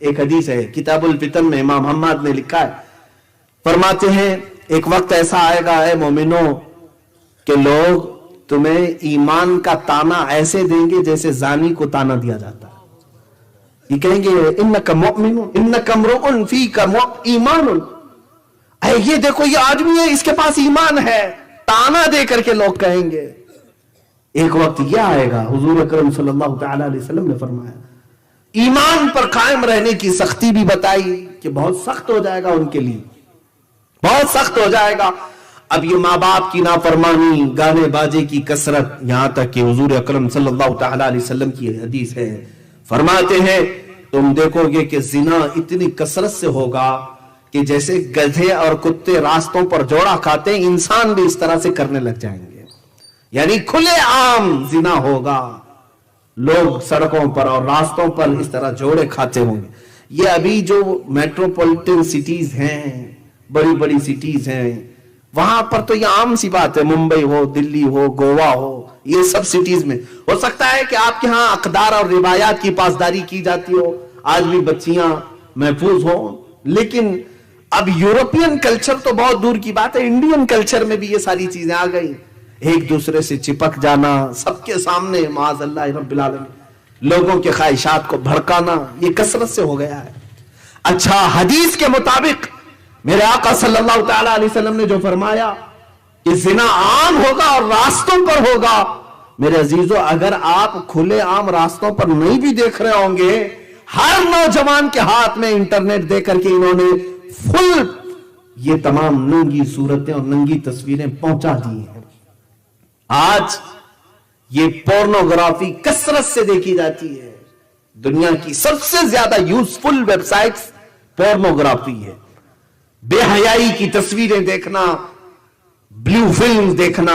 ایک حدیث ہے کتاب الفتن میں امام حماد نے لکھا ہے، فرماتے ہیں ایک وقت ایسا آئے گا اے مومنوں کہ لوگ تمہیں ایمان کا تانا ایسے دیں گے جیسے زانی کو تانا دیا جاتا ہے. یہ کہیں گے انک مؤمن انک امرؤ فیک ایمان، اے یہ دیکھو یہ آدمی ہے اس کے پاس ایمان ہے، تانا دے کر کے لوگ کہیں گے. ایک وقت یہ آئے گا، حضور اکرم صلی اللہ تعالی علیہ وسلم نے فرمایا ایمان پر قائم رہنے کی سختی بھی بتائی کہ بہت سخت ہو جائے گا ان کے لیے، بہت سخت ہو جائے گا. اب یہ ماں باپ کی نافرمانی، گانے باجے کی کثرت، یہاں تک کہ حضور اکرم صلی اللہ تعالی علیہ وسلم کی حدیث ہے، فرماتے ہیں تم دیکھو گے کہ زنا اتنی کثرت سے ہوگا کہ جیسے گدھے اور کتے راستوں پر جوڑا کھاتے ہیں، انسان بھی اس طرح سے کرنے لگ جائیں گے. یعنی کھلے عام زنا ہوگا، لوگ سڑکوں پر اور راستوں پر اس طرح جوڑے کھاتے ہوں گے. یہ ابھی جو میٹروپولیٹن سٹیز ہیں، بڑی بڑی سٹیز ہیں، وہاں پر تو یہ عام سی بات ہے، ممبئی ہو، دلی ہو، گوا ہو، یہ سب سٹیز میں ہو سکتا ہے کہ آپ کے ہاں اقدار اور روایات کی پاسداری کی جاتی ہو، آج بھی بچیاں محفوظ ہوں، لیکن اب یورپین کلچر تو بہت دور کی بات ہے، انڈین کلچر میں بھی یہ ساری چیزیں آ گئی. ایک دوسرے سے چپک جانا، سب کے سامنے معاذ اللہ رب العالمین لوگوں کے خواہشات کو بھڑکانا، یہ کثرت سے ہو گیا ہے. اچھا حدیث کے مطابق میرے آقا صلی اللہ تعالی علیہ وسلم نے جو فرمایا کہ زنا عام ہوگا اور راستوں پر ہوگا، میرے عزیزو اگر آپ کھلے عام راستوں پر نہیں بھی دیکھ رہے ہوں گے، ہر نوجوان کے ہاتھ میں انٹرنیٹ دے کر کے انہوں نے فل یہ تمام ننگی صورتیں اور ننگی تصویریں پہنچا دی ہیں. آج یہ پورنوگرافی کثرت سے دیکھی جاتی ہے، دنیا کی سب سے زیادہ یوزفل ویب سائٹس پورنوگرافی ہے. بے حیائی کی تصویریں دیکھنا، بلیو فلم دیکھنا،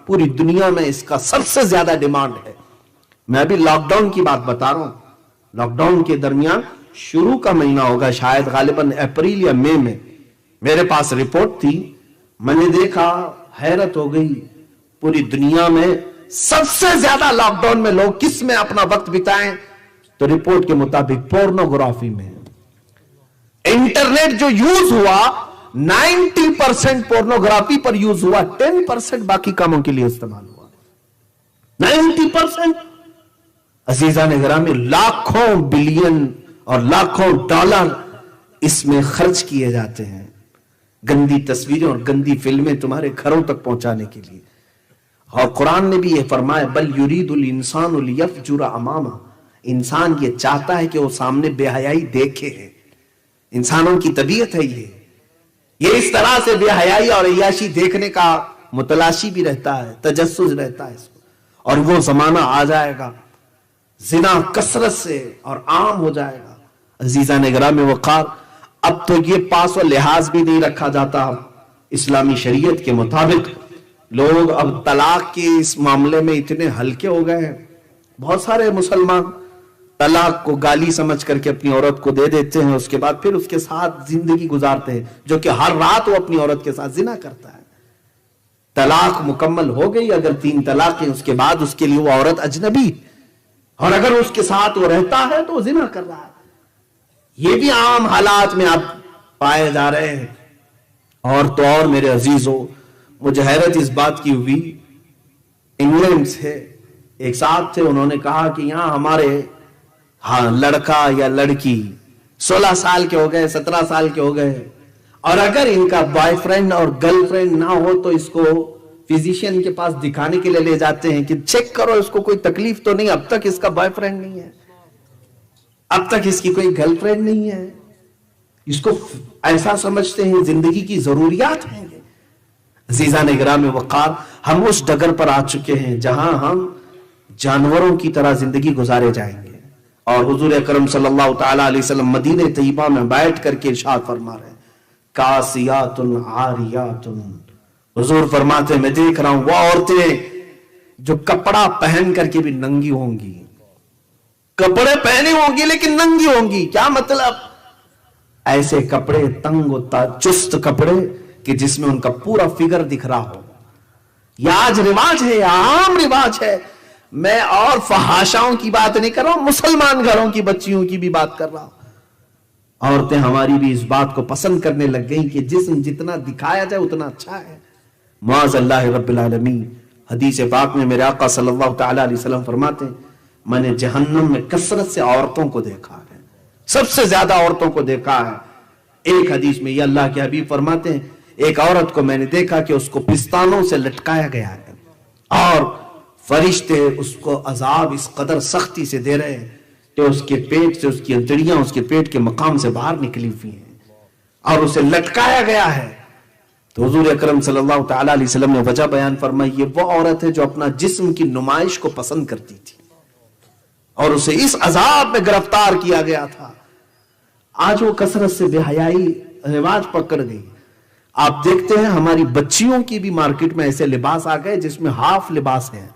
پوری دنیا میں اس کا سب سے زیادہ ڈیمانڈ ہے. میں ابھی لاک ڈاؤن کی بات بتا رہا ہوں، لاک ڈاؤن کے درمیان شروع کا مہینہ ہوگا شاید غالباً اپریل یا مئی میں، میرے پاس رپورٹ تھی، میں نے دیکھا حیرت ہو گئی. پوری دنیا میں سب سے زیادہ لاک ڈاؤن میں لوگ کس میں اپنا وقت بتائیں تو رپورٹ کے مطابق پورنوگرافی میں. انٹرنیٹ جو یوز ہوا 90% پورنوگرافی پر یوز ہوا، 10% باقی کاموں کے لیے استعمال ہوا. 90% عزیزان گرامی لاکھوں بلین اور لاکھوں ڈالر اس میں خرچ کیے جاتے ہیں گندی تصویریں اور گندی فلمیں تمہارے گھروں تک پہنچانے کے لیے. اور قرآن نے بھی یہ فرمایا بل یرید الانسان لیفجر امامہ، انسان یہ چاہتا ہے کہ وہ سامنے بے حیائی دیکھے. انسانوں کی طبیعت ہے یہ اس طرح سے بے حیائی اور عیاشی دیکھنے کا متلاشی بھی رہتا ہے، تجسس رہتا ہے اس کو. اور وہ زمانہ آ جائے گا زنا کثرت سے اور عام ہو جائے گا. عزیزان گرامی وقار، اب تو یہ پاس و لحاظ بھی نہیں رکھا جاتا اسلامی شریعت کے مطابق. لوگ اب طلاق کے اس معاملے میں اتنے ہلکے ہو گئے ہیں. بہت سارے مسلمان طلاق کو گالی سمجھ کر کے اپنی عورت کو دے دیتے ہیں، اس کے بعد پھر اس کے ساتھ زندگی گزارتے ہیں، جو کہ ہر رات وہ اپنی عورت کے ساتھ زنا کرتا ہے. طلاق مکمل ہو گئی، اگر 3 طلاقیں اس کے بعد اس کے لیے وہ عورت اجنبی، اور اگر اس کے ساتھ وہ رہتا ہے تو وہ زنا کر رہا ہے. یہ بھی عام حالات میں اب پائے جا رہے ہیں. اور تو اور میرے عزیزوں، مجھے حیرت اس بات کی ہوئی، انگلینڈ سے ایک صاحب تھے، انہوں نے کہا کہ یہاں ہمارے لڑکا یا لڑکی 16 سال کے ہو گئے، 17 سال کے ہو گئے، اور اگر ان کا بوائے فرینڈ اور گرل فرینڈ نہ ہو تو اس کو فزیشین کے پاس دکھانے کے لیے لے جاتے ہیں کہ چیک کرو اس کو کوئی تکلیف تو نہیں، اب تک اس کا بوائے فرینڈ نہیں ہے، اب تک اس کی کوئی گرل فرینڈ نہیں ہے. اس کو ایسا سمجھتے ہیں زندگی کی ضروریات ہیں. عزیزان گرامی وقار، ہم اس ڈگر پر آ چکے ہیں جہاں ہم جانوروں کی طرح زندگی گزارے جائیں گے. اور حضور اکرم صلی اللہ تعالی علیہ وسلم مدینہ طیبہ میں بیٹھ کر کے ارشاد فرما رہے ہیں کاسیات عاریات. حضور فرماتے ہیں میں دیکھ رہا ہوں وہ عورتیں جو کپڑا پہن کر کے بھی ننگی ہوں گی، کپڑے پہنے ہوں گی لیکن ننگی ہوں گی. کیا مطلب؟ ایسے کپڑے تنگ و چست کپڑے کہ جس میں ان کا پورا فگر دکھ رہا ہو. یہ آج رواج ہے، عام رواج ہے. میں اور فحاشاؤں کی بات نہیں کر رہا ہوں، مسلمان گھروں کی بچیوں کی بھی بات کر رہا ہوں. عورتیں ہماری بھی اس بات کو پسند کرنے لگ گئیں کہ جسم جتنا دکھایا جائے اتنا اچھا ہے. معاذ اللہ رب العالمین. حدیث پاک میں میرے آقا صلی اللہ تعالی علیہ وسلم فرماتے ہیں میں نے جہنم میں کثرت سے عورتوں کو دیکھا ہے, سب سے زیادہ عورتوں کو دیکھا ہے. ایک حدیث میں یہ اللہ کے حبیب فرماتے ہیں ایک عورت کو میں نے دیکھا کہ اس کو پستانوں سے لٹکایا گیا ہے اور فرشتے اس کو عذاب اس قدر سختی سے دے رہے ہیں کہ اس کے پیٹ سے اس کی انتڑیاں اس کے پیٹ کے مقام سے باہر نکلی ہوئی ہیں اور اسے لٹکایا گیا ہے. تو حضور اکرم صلی اللہ تعالی علیہ وسلم نے وجہ بیان فرمائی یہ وہ عورت ہے جو اپنا جسم کی نمائش کو پسند کرتی تھی اور اسے اس عذاب میں گرفتار کیا گیا تھا. آج وہ کثرت سے بے حیائی رواج پکڑ گئی. آپ دیکھتے ہیں ہماری بچیوں کی بھی مارکیٹ میں ایسے لباس آ گئے جس میں ہاف لباس ہے.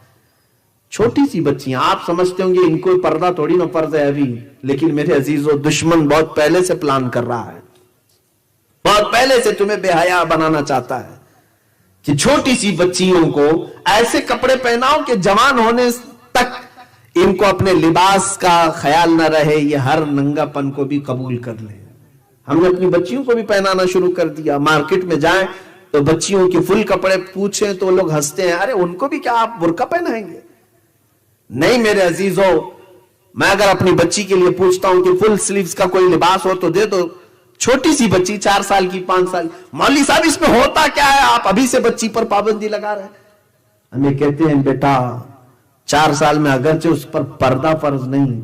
چھوٹی سی بچیاں, آپ سمجھتے ہوں گے ان کو پردہ تھوڑی نہ فرض ہے ابھی, لیکن میرے عزیزو دشمن بہت پہلے سے پلان کر رہا ہے, بہت پہلے سے تمہیں بے حیا بنانا چاہتا ہے کہ چھوٹی سی بچیوں کو ایسے کپڑے پہناؤ کہ جوان ہونے تک ان کو اپنے لباس کا خیال نہ رہے, یہ ہر ننگا پن کو بھی قبول کر لیں. ہم نے اپنی بچیوں کو بھی پہنانا شروع کر دیا. مارکیٹ میں جائیں تو بچیوں کے فل کپڑے پوچھیں تو لوگ ہنستے ہیں, ارے ان کو بھی کیا آپ برقع پہنائیں گے؟ نہیں میرے عزیزو, میں اگر اپنی بچی کے لیے پوچھتا ہوں کہ فل سلیوز کا کوئی لباس ہو تو دے دو. چھوٹی سی بچی 4 سال کی 5 سال, مولوی صاحب اس میں ہوتا کیا ہے, آپ ابھی سے بچی پر پابندی لگا رہے ہیں. ہمیں کہتے ہیں بیٹا 4 سال میں اگرچہ اس پر پردہ فرض نہیں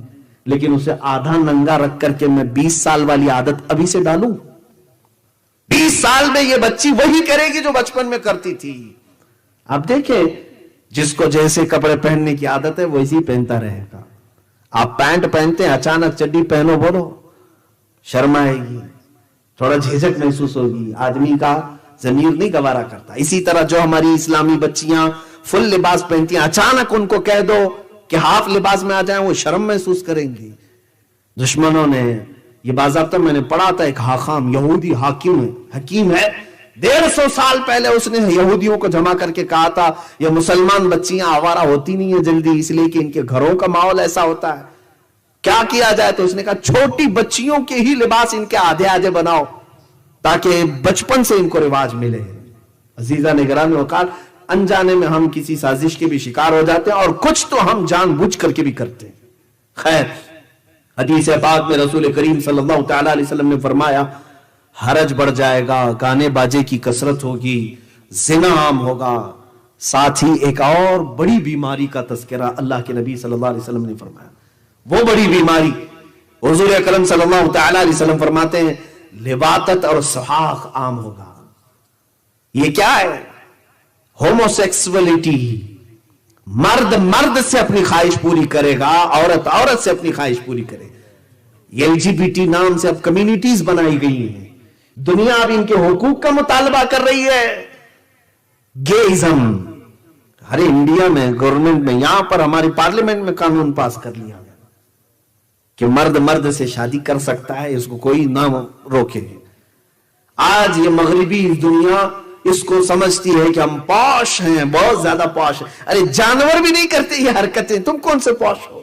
لیکن اسے آدھا ننگا رکھ کر کے میں 20 سال والی عادت ابھی سے ڈالوں. 20 سال میں یہ بچی وہی کرے گی جو بچپن میں کرتی تھی. آپ دیکھیں جس کو جیسے کپڑے پہننے کی عادت ہے ویسے پہنتا رہے گا. آپ پینٹ پہنتے ہیں, اچانک چڈی پہنو بولو, شرم آئے گی, تھوڑا جھجک محسوس ہوگی, آدمی کا ضمیر نہیں گوارا کرتا. اسی طرح جو ہماری اسلامی بچیاں فل لباس پہنتی ہیں, اچانک ان کو کہہ دو کہ ہاف لباس میں آ جائیں, وہ شرم محسوس کریں گی. دشمنوں نے یہ باضابطہ میں نے پڑھا تھا, ایک حاخام یہودی حکیم ہے 150 سال پہلے اس نے یہودیوں کو جمع کر کے کہا تھا یہ مسلمان بچیاں آوارہ ہوتی نہیں ہیں جلدی, اس لیے کہ ان کے گھروں کا ماحول ایسا ہوتا ہے, کیا کیا جائے؟ تو اس نے کہا چھوٹی بچیوں کے ہی لباس ان کے آدھے آدھے بناؤ تاکہ بچپن سے ان کو رواج ملے. عزیزہ نگران وقار, انجانے میں ہم کسی سازش کے بھی شکار ہو جاتے ہیں اور کچھ تو ہم جان بوجھ کر کے بھی کرتے ہیں. خیر, حدیث پاک میں رسول کریم صلی اللہ تعالی علیہ وسلم نے فرمایا حرج بڑھ جائے گا, گانے باجے کی کثرت ہوگی, زنا عام ہوگا, ساتھ ہی ایک اور بڑی بیماری کا تذکرہ اللہ کے نبی صلی اللہ علیہ وسلم نے فرمایا. وہ بڑی بیماری حضور اکرم صلی اللہ تعالی علیہ وسلم فرماتے ہیں لواطت اور سحاق عام ہوگا. یہ کیا ہے؟ ہوموسیکسولیٹی. مرد مرد سے اپنی خواہش پوری کرے گا, عورت عورت سے اپنی خواہش پوری کرے گا. یہ LGBT نام سے اب کمیونٹیز بنائی گئی ہیں, دنیا اب ان کے حقوق کا مطالبہ کر رہی ہے. گیزم, ارے انڈیا میں گورنمنٹ میں یہاں پر ہماری پارلیمنٹ میں قانون پاس کر لیا گیا کہ مرد مرد سے شادی کر سکتا ہے, اس کو کوئی نہ روکے. آج یہ مغربی دنیا اس کو سمجھتی ہے کہ ہم پوش ہیں, بہت زیادہ پوش ہیں. ارے جانور بھی نہیں کرتے یہ حرکتیں, تم کون سے پوش ہو؟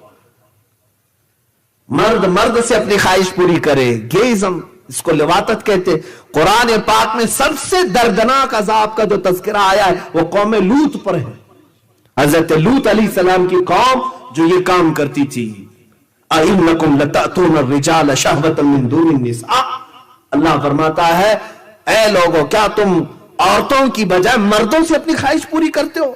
مرد مرد سے اپنی خواہش پوری کرے, گیزم, اس کو لواطت کہتے. قرآن پاک میں سب سے دردناک عذاب کا جو تذکرہ آیا ہے وہ قوم لوط پر ہے. حضرت لوط علیہ السلام کی قوم جو یہ کام کرتی تھی. اَإِنَّكُمْ لَتَأْتُونَ الرِّجَالَ شَهْوَةً مِّن دُونِ النِّسَاءِ, اللہ فرماتا ہے اے لوگو کیا تم عورتوں کی بجائے مردوں سے اپنی خواہش پوری کرتے ہو؟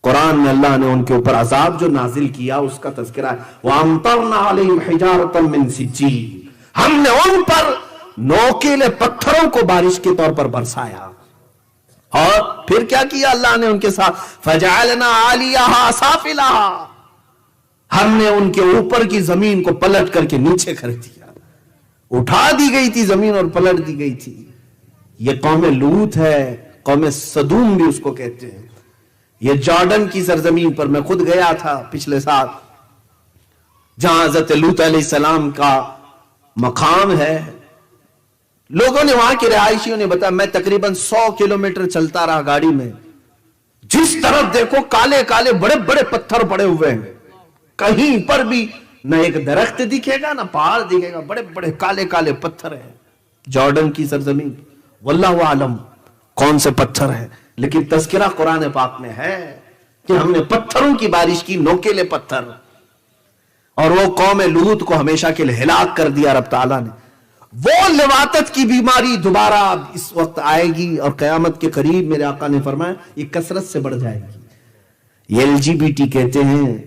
قرآن میں اللہ نے ان کے اوپر عذاب جو نازل کیا اس کا تذکرہ ہے. وَأَمْطَرْنَا عَلَيْهِمْ حِجَارَةً مِّن سِجِّيلٍ, ہم نے ان پر نوکیلے پتھروں کو بارش کے طور پر برسایا. اور پھر کیا کیا اللہ نے ان کے ساتھ؟ فَجَعَلْنَا عَالِيَهَا سَافِلَهَا, ہم نے ان کے اوپر کی زمین کو پلٹ کر کے نیچے کر دیا. اٹھا دی گئی تھی زمین اور پلٹ دی گئی تھی. یہ قوم لوط ہے, قوم سدوم بھی اس کو کہتے ہیں. یہ جارڈن کی سرزمین پر میں خود گیا تھا پچھلے سال, جہاں حضرت لوط علیہ السلام کا مقام ہے. لوگوں نے وہاں کے رہائشیوں نے بتایا, میں تقریباً 100 کلومیٹر چلتا رہا گاڑی میں, جس طرف دیکھو کالے کالے بڑے بڑے پتھر پڑے ہوئے ہیں, کہیں پر بھی نہ ایک درخت دکھے گا نہ پہاڑ دکھے گا، بڑے بڑے کالے کالے پتھر ہیں جارڈن کی سرزمین، واللہ عالم کون سے پتھر ہیں، لیکن تذکرہ قرآن پاک میں ہے کہ ہم نے پتھروں کی بارش کی، نوکیلے پتھر، اور وہ قوم لوط کو ہمیشہ کے لیے ہلاک کر دیا رب تعالیٰ نے۔ وہ لواطت کی بیماری دوبارہ اس وقت آئے گی اور قیامت کے قریب میرے آقا نے فرمایا یہ کثرت سے بڑھ جائے گی۔ یہ LGBT کہتے ہیں،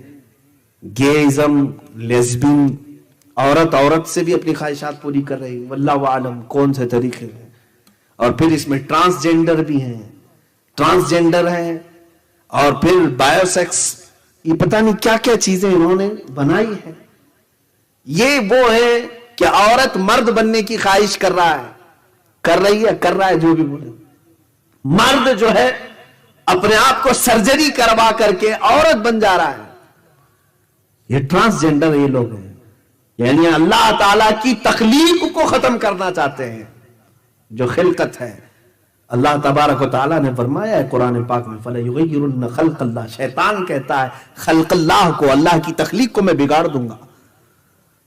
گیزم، لیزبین، عورت سے بھی اپنی خواہشات پوری کر رہی، واللہ عالم کون سے طریقے ہیں، اور پھر اس میں ٹرانسجینڈر بھی ہیں، ٹرانسجینڈر ہیں، اور پھر بایو سیکس، یہ پتہ نہیں کیا کیا چیزیں انہوں نے بنائی ہیں۔ یہ وہ ہے کہ عورت مرد بننے کی خواہش کر رہا ہے، کر رہا ہے جو بھی بولے، مرد جو ہے اپنے آپ کو سرجری کروا کر کے عورت بن جا رہا ہے۔ یہ ٹرانسجینڈر یہ لوگ ہیں، یعنی اللہ تعالیٰ کی تخلیق کو ختم کرنا چاہتے ہیں، جو خلقت ہے۔ اللہ تبارک و تعالیٰ نے فرمایا ہے قرآن پاک میں فَلَيُغَيِّرُنَّ خَلْقَ اللَّهِ، شیطان کہتا ہے خلق اللہ کو، اللہ کی تخلیق کو میں بگاڑ دوں گا،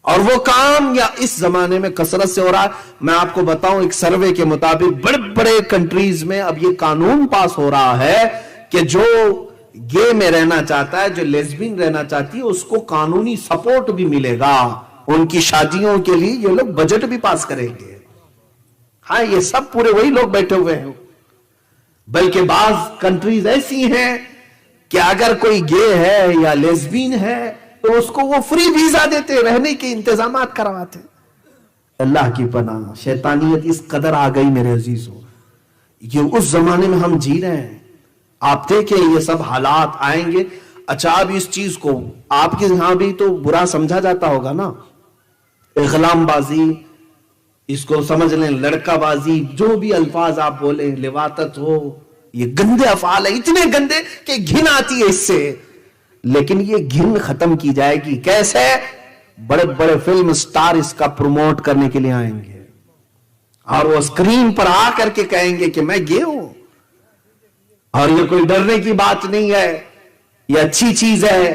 اور وہ کام یا اس زمانے میں کثرت سے ہو رہا ہے۔ میں آپ کو بتاؤں ایک سروے کے مطابق بڑے بڑے کنٹریز میں اب یہ قانون پاس ہو رہا ہے کہ جو گے میں رہنا چاہتا ہے، جو لیزبین رہنا چاہتی ہے، اس کو قانونی سپورٹ بھی ملے گا، ان کی شادیوں کے لیے یہ لوگ بجٹ بھی پاس کریں گے۔ ہاں یہ سب پورے وہی لوگ بیٹھے ہوئے ہیں، بلکہ بعض کنٹریز ایسی ہیں کہ اگر کوئی گے ہے یا لیزبین ہے تو اس کو وہ فری ویزا دیتے، رہنے کے انتظامات کرواتے۔ اللہ کی پناہ، شیطانیت اس قدر آ گئی میرے عزیزوں، یہ اس زمانے میں ہم جی رہے ہیں۔ آپ دیکھیں یہ سب حالات آئیں گے۔ اچھا اب اس چیز کو آپ کے یہاں بھی تو برا سمجھا جاتا ہوگا نا، اغلام بازی، اس کو سمجھ لیں لڑکا بازی، جو بھی الفاظ آپ بولیں، لواطت ہو، یہ گندے افعال ہیں، اتنے گندے کہ گھن آتی ہے اس سے، لیکن یہ گھن ختم کی جائے گی کیسے؟ بڑے بڑے فلم سٹار اس کا پروموٹ کرنے کے لیے آئیں گے، اور وہ اسکرین پر آ کر کے کہیں گے کہ میں گے ہوں، اور یہ کوئی ڈرنے کی بات نہیں ہے، یہ اچھی چیز ہے،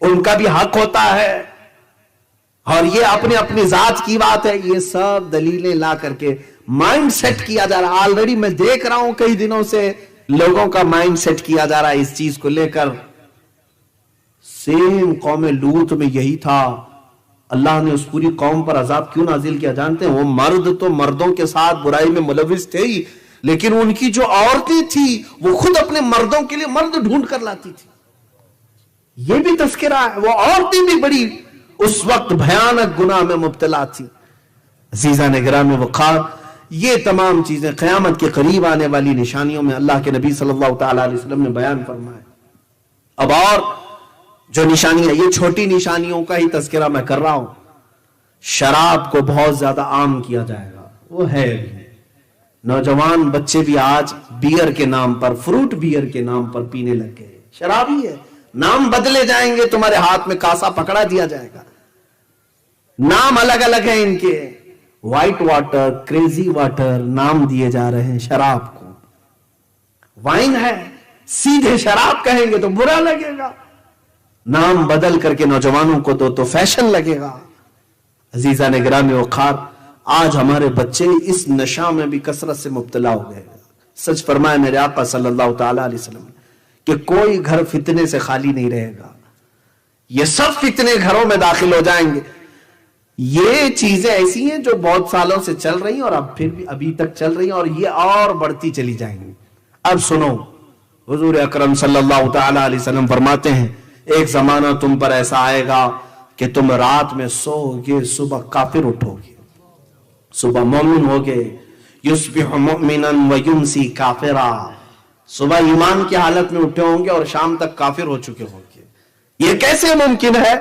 ان کا بھی حق ہوتا ہے، اور یہ اپنے اپنی ذات کی بات ہے۔ یہ سب دلیلیں لا کر کے مائنڈ سیٹ کیا جا رہا ہے۔ آلریڈی میں دیکھ رہا ہوں کئی دنوں سے لوگوں کا مائنڈ سیٹ کیا جا رہا ہے اس چیز کو لے کر۔ سیم قوم لوط میں یہی تھا، اللہ نے اس پوری قوم پر عذاب کیوں نازل کیا جانتے ہیں؟ وہ مرد تو مردوں کے ساتھ برائی میں ملوث تھے ہی، لیکن ان کی جو عورتیں تھیں وہ خود اپنے مردوں کے لیے مرد ڈھونڈ کر لاتی تھی۔ یہ بھی تذکرہ ہے، وہ عورتیں بھی بڑی اس وقت بھیانک گناہ میں مبتلا تھی۔ عزیزان گرامی وقار، یہ تمام چیزیں قیامت کے قریب آنے والی نشانیوں میں اللہ کے نبی صلی اللہ تعالی علیہ وسلم نے بیان فرمایا۔ اب اور جو نشانیاں، یہ چھوٹی نشانیوں کا ہی تذکرہ میں کر رہا ہوں۔ شراب کو بہت زیادہ عام کیا جائے گا، وہ ہے بھی، نوجوان بچے بھی آج بیئر کے نام پر، فروٹ بیئر کے نام پر پینے لگ گئے۔ شراب ہی ہے، نام بدلے جائیں گے، تمہارے ہاتھ میں کاسا پکڑا دیا جائے گا، نام الگ الگ ہیں ان کے، وائٹ واٹر، کریزی واٹر نام دیے جا رہے ہیں شراب کو۔ وائن ہے، سیدھے شراب کہیں گے تو برا لگے گا، نام بدل کر کے نوجوانوں کو دو تو فیشن لگے گا۔ عزیزان گرامی وقار، آج ہمارے بچے اس نشہ میں بھی کثرت سے مبتلا ہو گئے۔ سچ فرمائے میرے آقا صلی اللہ تعالی علیہ وسلم کہ کوئی گھر فتنے سے خالی نہیں رہے گا، یہ سب فتنے گھروں میں داخل ہو جائیں گے۔ یہ چیزیں ایسی ہیں جو بہت سالوں سے چل رہی ہیں اور اب پھر بھی ابھی تک چل رہی ہیں، اور یہ اور بڑھتی چلی جائیں گی۔ اب سنو، حضور اکرم صلی اللہ تعالی علیہ وسلم فرماتے ہیں ایک زمانہ تم پر ایسا آئے گا کہ تم رات میں سو گے، صبح کافر اٹھو گے، صبح مومن ہوگے، یصبح مؤمنا ویمسی کافرا، صبح ایمان کی حالت میں اٹھے ہوں گے اور شام تک کافر ہو چکے ہوں گے۔ یہ کیسے ممکن ہے؟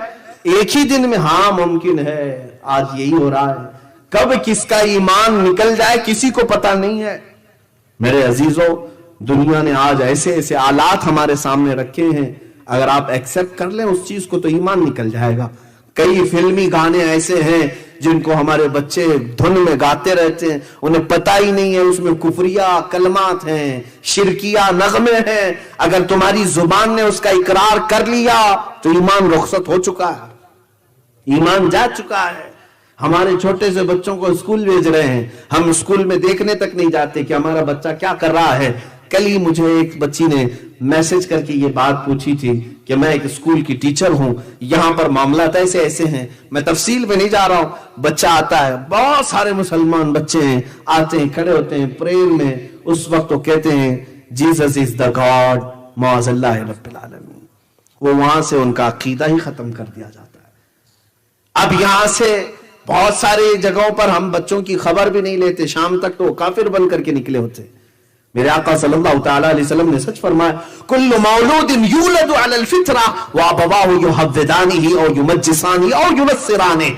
ایک ہی دن میں؟ ہاں ممکن ہے، آج یہی ہو رہا ہے۔ کب کس کا ایمان نکل جائے کسی کو پتہ نہیں ہے۔ میرے عزیزوں، دنیا نے آج ایسے ایسے آلات ہمارے سامنے رکھے ہیں، اگر آپ ایکسپٹ کر لیں اس چیز کو تو ایمان نکل جائے گا۔ کئی فلمی گانے ایسے ہیں جن کو ہمارے بچے دھن میں گاتے رہتے ہیں، انہیں پتہ ہی نہیں ہے اس میں کفریہ کلمات ہیں، شرکیہ نغمے ہیں۔ اگر تمہاری زبان نے اس کا اقرار کر لیا تو ایمان رخصت ہو چکا ہے۔ ایمان جا چکا ہے. ہمارے چھوٹے سے بچوں کو اسکول بھیج رہے ہیں, ہم اسکول میں دیکھنے تک نہیں جاتے کہ ہمارا بچہ کیا کر رہا ہے. کل ہی مجھے ایک بچی نے میسج کر کے یہ بات پوچھی تھی کہ میں ایک اسکول کی ٹیچر ہوں, یہاں پر معاملات ایسے ایسے ہیں. میں تفصیل میں نہیں جا رہا ہوں. بچہ آتا ہے, بہت سارے مسلمان بچے ہیں, آتے ہیں, کھڑے ہوتے ہیں پریئر میں, اس وقت وہ کہتے ہیں جیسس از دا گاڈ معاذ اللہ رب العالمین. وہ وہاں سے ان کا عقیدہ ہی ختم کر دیا جاتا ہے. اب یہاں سے بہت ساری جگہوں پر ہم بچوں کی خبر بھی نہیں لیتے, شام تک تو وہ کافر بن کر کے نکلے ہوتے. میرے آقا صلی اللہ تعالی علیہ وسلم نے سچ فرمایا, کل مولود یولد علی الفطرہ وابواہ یحودانہ او یمجسانہ او ینصرانہ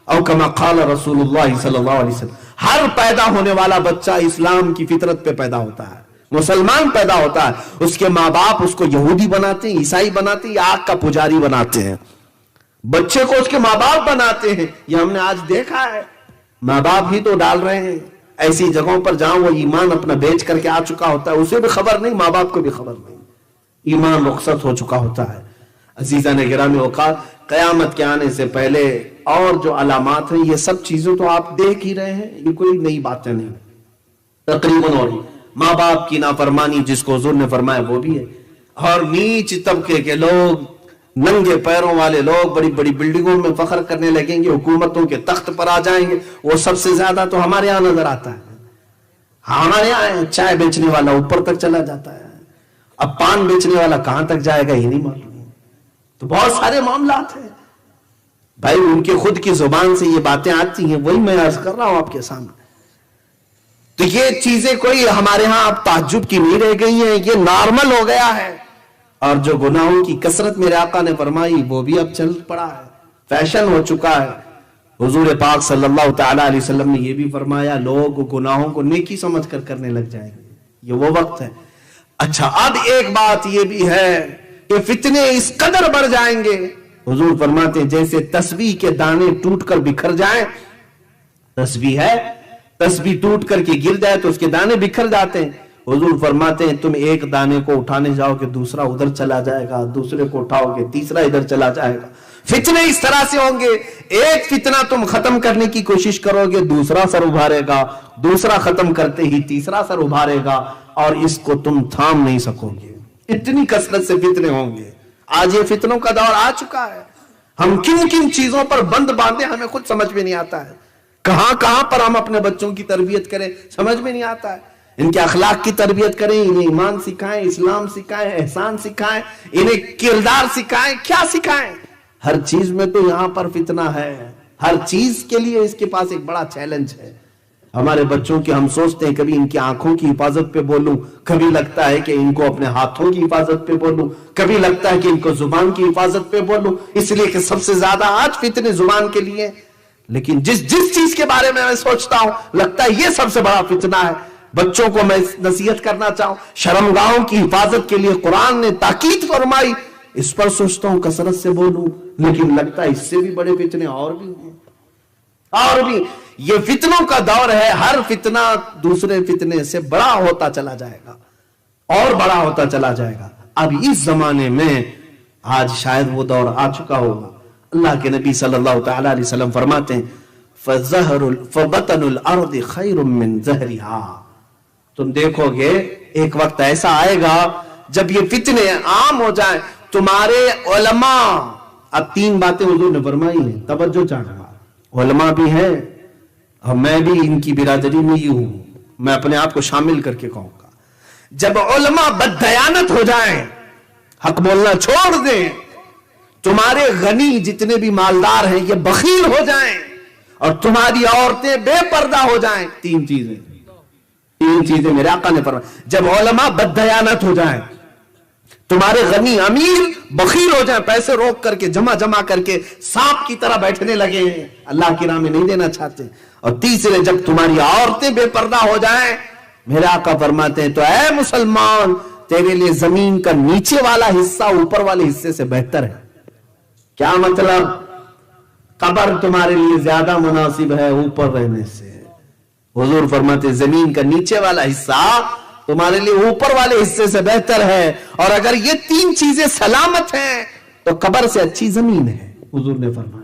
او کما قال رسول اللہ صلی اللہ علیہ وسلم. ہر پیدا ہونے والا بچہ اسلام کی فطرت پہ پیدا ہوتا ہے, مسلمان پیدا ہوتا ہے. اس کے ماں باپ اس کو یہودی بناتے ہیں, عیسائی بناتے ہیں, یا آگ کا پجاری بناتے ہیں. بچے کو اس کے ماں باپ بناتے ہیں. یہ ہم نے آج دیکھا ہے, ماں باپ ہی تو ڈال رہے ہیں ایسی جگہوں پر جہاں وہ ایمان اپنا بیچ کر کے آ چکا ہوتا ہے, اسے بھی خبر نہیں, ماں باپ کو بھی خبر نہیں, ایمان رخصت ہو چکا ہوتا ہے. عزیزان گرامی اوقات, قیامت کے آنے سے پہلے اور جو علامات ہیں یہ سب چیزیں تو آپ دیکھ ہی رہے ہیں, یہ کوئی نئی باتیں نہیں تقریباً. اور ماں باپ کی نافرمانی جس کو حضور نے فرمایا وہ بھی ہے, اور نیچ طبقے کے لوگ, ننگے پیروں والے لوگ بڑی بڑی بلڈنگوں میں فخر کرنے لگیں گے, حکومتوں کے تخت پر آ جائیں گے. وہ سب سے زیادہ تو ہمارے یہاں نظر آتا ہے. ہمارے یہاں چائے بیچنے والا اوپر تک چلا جاتا ہے, اب پان بیچنے والا کہاں تک جائے گا یہ نہیں معلوم. تو بہت سارے معاملات ہیں بھائی, ان کے خود کی زبان سے یہ باتیں آتی ہیں, وہی میں عرض کر رہا ہوں آپ کے سامنے. تو یہ چیزیں کوئی ہمارے ہاں اب تعجب کی نہیں رہ گئی ہیں, یہ نارمل ہو گیا ہے. اور جو گناہوں کی کثرت میرے آقا نے فرمائی وہ بھی اب چل پڑا ہے, فیشن ہو چکا ہے. حضور پاک صلی اللہ تعالی علیہ وسلم نے یہ بھی فرمایا, لوگ گناہوں کو نیکی سمجھ کر کرنے لگ جائیں گے, یہ وہ وقت ہے. اچھا, اب ایک بات یہ بھی ہے کہ فتنے اس قدر بڑھ جائیں گے, حضور فرماتے ہیں جیسے تسبیح کے دانے ٹوٹ کر بکھر جائیں. تسبیح ہے, تسبیح ٹوٹ کر کے گر جائے تو اس کے دانے بکھر جاتے ہیں. حضور فرماتے ہیں تم ایک دانے کو اٹھانے جاؤ کہ دوسرا ادھر چلا جائے گا, دوسرے کو اٹھاؤ گے تیسرا ادھر چلا جائے گا. فتنے اس طرح سے ہوں گے, ایک فتنہ تم ختم کرنے کی کوشش کرو گے, دوسرا سر ابھارے گا, دوسرا ختم کرتے ہی تیسرا سر ابھارے گا, اور اس کو تم تھام نہیں سکو گے. اتنی کثرت سے فتنے ہوں گے. آج یہ فتنوں کا دور آ چکا ہے. ہم کن کن چیزوں پر بند باندھے ہمیں خود سمجھ میں نہیں آتا ہے. کہاں کہاں پر ہم اپنے بچوں کی تربیت کریں سمجھ میں نہیں آتا ہے. ان کے اخلاق کی تربیت کریں, انہیں ایمان سکھائیں, اسلام سکھائیں, احسان سکھائیں, انہیں کردار سکھائیں, کیا سکھائیں. ہر چیز میں تو یہاں پر فتنہ ہے, ہر چیز کے لیے اس کے پاس ایک بڑا چیلنج ہے. ہمارے بچوں کی ہم سوچتے ہیں کبھی ان کی آنکھوں کی حفاظت پہ بولوں, کبھی لگتا ہے کہ ان کو اپنے ہاتھوں کی حفاظت پہ بولوں, کبھی لگتا ہے کہ ان کو زبان کی حفاظت پہ بولوں, اس لیے کہ سب سے زیادہ آج فتنے زبان کے لیے. لیکن جس چیز کے بارے میں سوچتا ہوں لگتا ہے یہ سب سے بڑا فتنہ ہے. بچوں کو میں نصیحت کرنا چاہوں, شرمگاہوں کی حفاظت کے لیے قرآن نے تاکید فرمائی, اس پر سوچتا ہوں کثرت سے بولوں, لیکن لگتا ہے اس سے بھی بڑے فتنے اور بھی ہیں, اور بھی. یہ فتنوں کا دور ہے, ہر فتنہ دوسرے فتنے سے بڑا ہوتا چلا جائے گا اور بڑا ہوتا چلا جائے گا. اب اس زمانے میں آج شاید وہ دور آ چکا ہوگا. اللہ کے نبی صلی اللہ تعالی علیہ وسلم فرماتے ہیں فَبَطَنُ الْأَرْضِ خَيْرٌ مِّن زَهْرِهَا. تم دیکھو گے ایک وقت ایسا آئے گا جب یہ فتنے عام ہو جائیں. تمہارے علماء, اب 3 باتیں حضور نے فرمائی ہیں, توجہ چاہنا. علماء بھی ہیں اور میں بھی ان کی برادری میں ہی ہوں, میں اپنے آپ کو شامل کر کے کہوں گا. جب علماء بددیانت ہو جائیں, حق بولنا چھوڑ دیں, تمہارے غنی جتنے بھی مالدار ہیں یہ بخیل ہو جائیں, اور تمہاری عورتیں بے پردہ ہو جائیں. 3 چیزیں میرے آقا نے فرمایا. جب علماء بددیانت ہو جائیں, تمہارے غنی امیر بخیل ہو جائیں, پیسے روک کر کے جمع کر کے سانپ کی طرح بیٹھنے لگے ہیں, اللہ کی راہ میں نہیں دینا چاہتے. اور تیسرے, جب تمہاری عورتیں بے پردہ ہو جائیں, میرے آقا فرماتے ہیں تو اے مسلمان تیرے لیے زمین کا نیچے والا حصہ اوپر والے حصے سے بہتر ہے. کیا مطلب؟ قبر تمہارے لیے زیادہ مناسب ہے اوپر رہنے سے. حضور فرماتے زمین کا نیچے والا حصہ تمہارے لیے اوپر والے حصے سے بہتر ہے, اور اگر یہ 3 چیزیں سلامت ہیں تو قبر سے اچھی زمین ہے. حضور نے فرمایا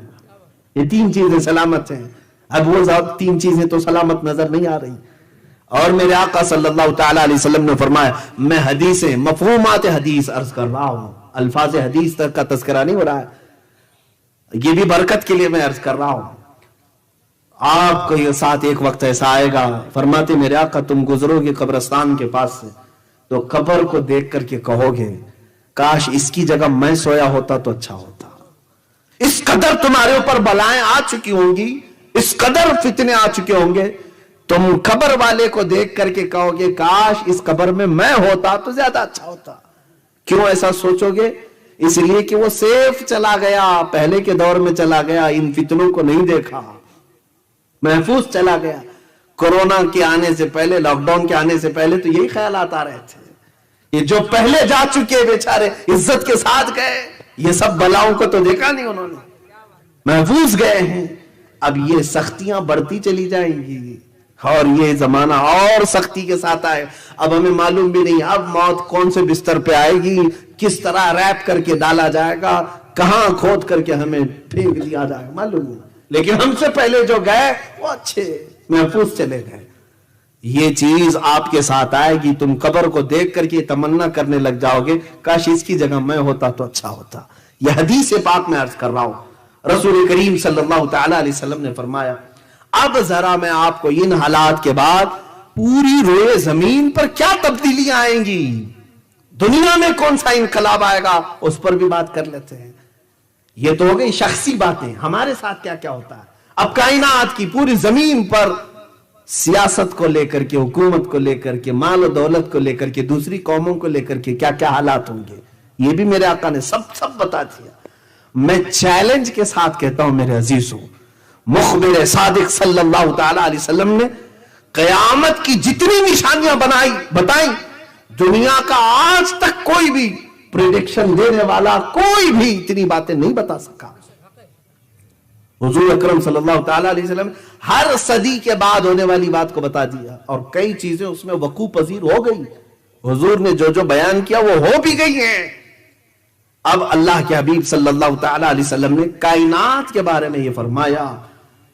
یہ 3 چیزیں سلامت ہیں. اب وہ 3 چیزیں تو سلامت نظر نہیں آ رہی. اور میرے آقا صلی اللہ تعالی علیہ وسلم نے فرمایا میں حدیثیں مفہومات حدیث عرض کر رہا ہوں, الفاظ حدیث تک کا تذکرہ نہیں ہو رہا ہے, یہ بھی برکت کے لیے میں عرض کر رہا ہوں. آپ کو یہ ساتھ ایک وقت ایسا آئے گا, فرماتے میرے آقا تم گزرو گے قبرستان کے پاس سے تو قبر کو دیکھ کر کے کہو گے کاش اس کی جگہ میں سویا ہوتا تو اچھا ہوتا. اس قدر تمہارے اوپر بلائیں آ چکی ہوں گی, اس قدر فتنے آ چکے ہوں گے, تم قبر والے کو دیکھ کر کے کہو گے کاش اس قبر میں ہوتا تو زیادہ اچھا ہوتا. کیوں ایسا سوچو گے؟ اس لیے کہ وہ سیف چلا گیا, پہلے کے دور میں چلا گیا, ان فتنوں کو نہیں دیکھا, محفوظ چلا گیا. کورونا کے آنے سے پہلے, لاک ڈاؤن کے آنے سے پہلے تو یہی خیالات آ رہے تھے. یہ جو پہلے جا چکے بیچارے عزت کے ساتھ گئے, یہ سب بلاؤں کو تو دیکھا نہیں انہوں نے, محفوظ گئے ہیں. اب یہ سختیاں بڑھتی چلی جائیں گی اور یہ زمانہ اور سختی کے ساتھ آئے. اب ہمیں معلوم بھی نہیں اب موت کون سے بستر پہ آئے گی, کس طرح ریپ کر کے ڈالا جائے گا, کہاں کھود کر کے ہمیں پھینک دیا جائے گا, معلوم نہیں. لیکن ہم سے پہلے جو گئے وہ اچھے محفوظ چلے گئے. یہ چیز آپ کے ساتھ آئے گی, تم قبر کو دیکھ کر کے تمنا کرنے لگ جاؤ گے کاش اس کی جگہ میں ہوتا تو اچھا ہوتا. یہ حدیث پاک میں عرض کر رہا ہوں. رسول کریم صلی اللہ تعالی علیہ وسلم نے فرمایا اب ذرا میں آپ کو ان حالات کے بعد پوری روئے زمین پر کیا تبدیلیاں آئیں گی, دنیا میں کون سا انقلاب آئے گا, اس پر بھی بات کر لیتے ہیں. یہ تو ہو گئی شخصی باتیں, ہمارے ساتھ کیا کیا ہوتا ہے. اب کائنات کی پوری زمین پر سیاست کو لے کر کے, حکومت کو لے کر کے, مال و دولت کو لے کر کے, دوسری قوموں کو لے کر کے کیا کیا حالات ہوں گے, یہ بھی میرے آقا نے سب بتا دیا. میں چیلنج کے ساتھ کہتا ہوں میرے عزیزوں, مخبر صادق صلی اللہ تعالی علیہ وسلم نے قیامت کی جتنی نشانیاں بتائیں, دنیا کا آج تک کوئی بھی پریڈکشن دینے والا کوئی بھی اتنی باتیں نہیں بتا سکا. حضور اکرم صلی اللہ تعالی علیہ وسلم ہر صدی کے بعد ہونے والی بات کو بتا دیا, اور کئی چیزیں اس میں وقوع پذیر ہو گئی. حضور نے جو بیان کیا وہ ہو بھی گئی ہیں. اب اللہ کے حبیب صلی اللہ تعالی علیہ وسلم نے کائنات کے بارے میں یہ فرمایا,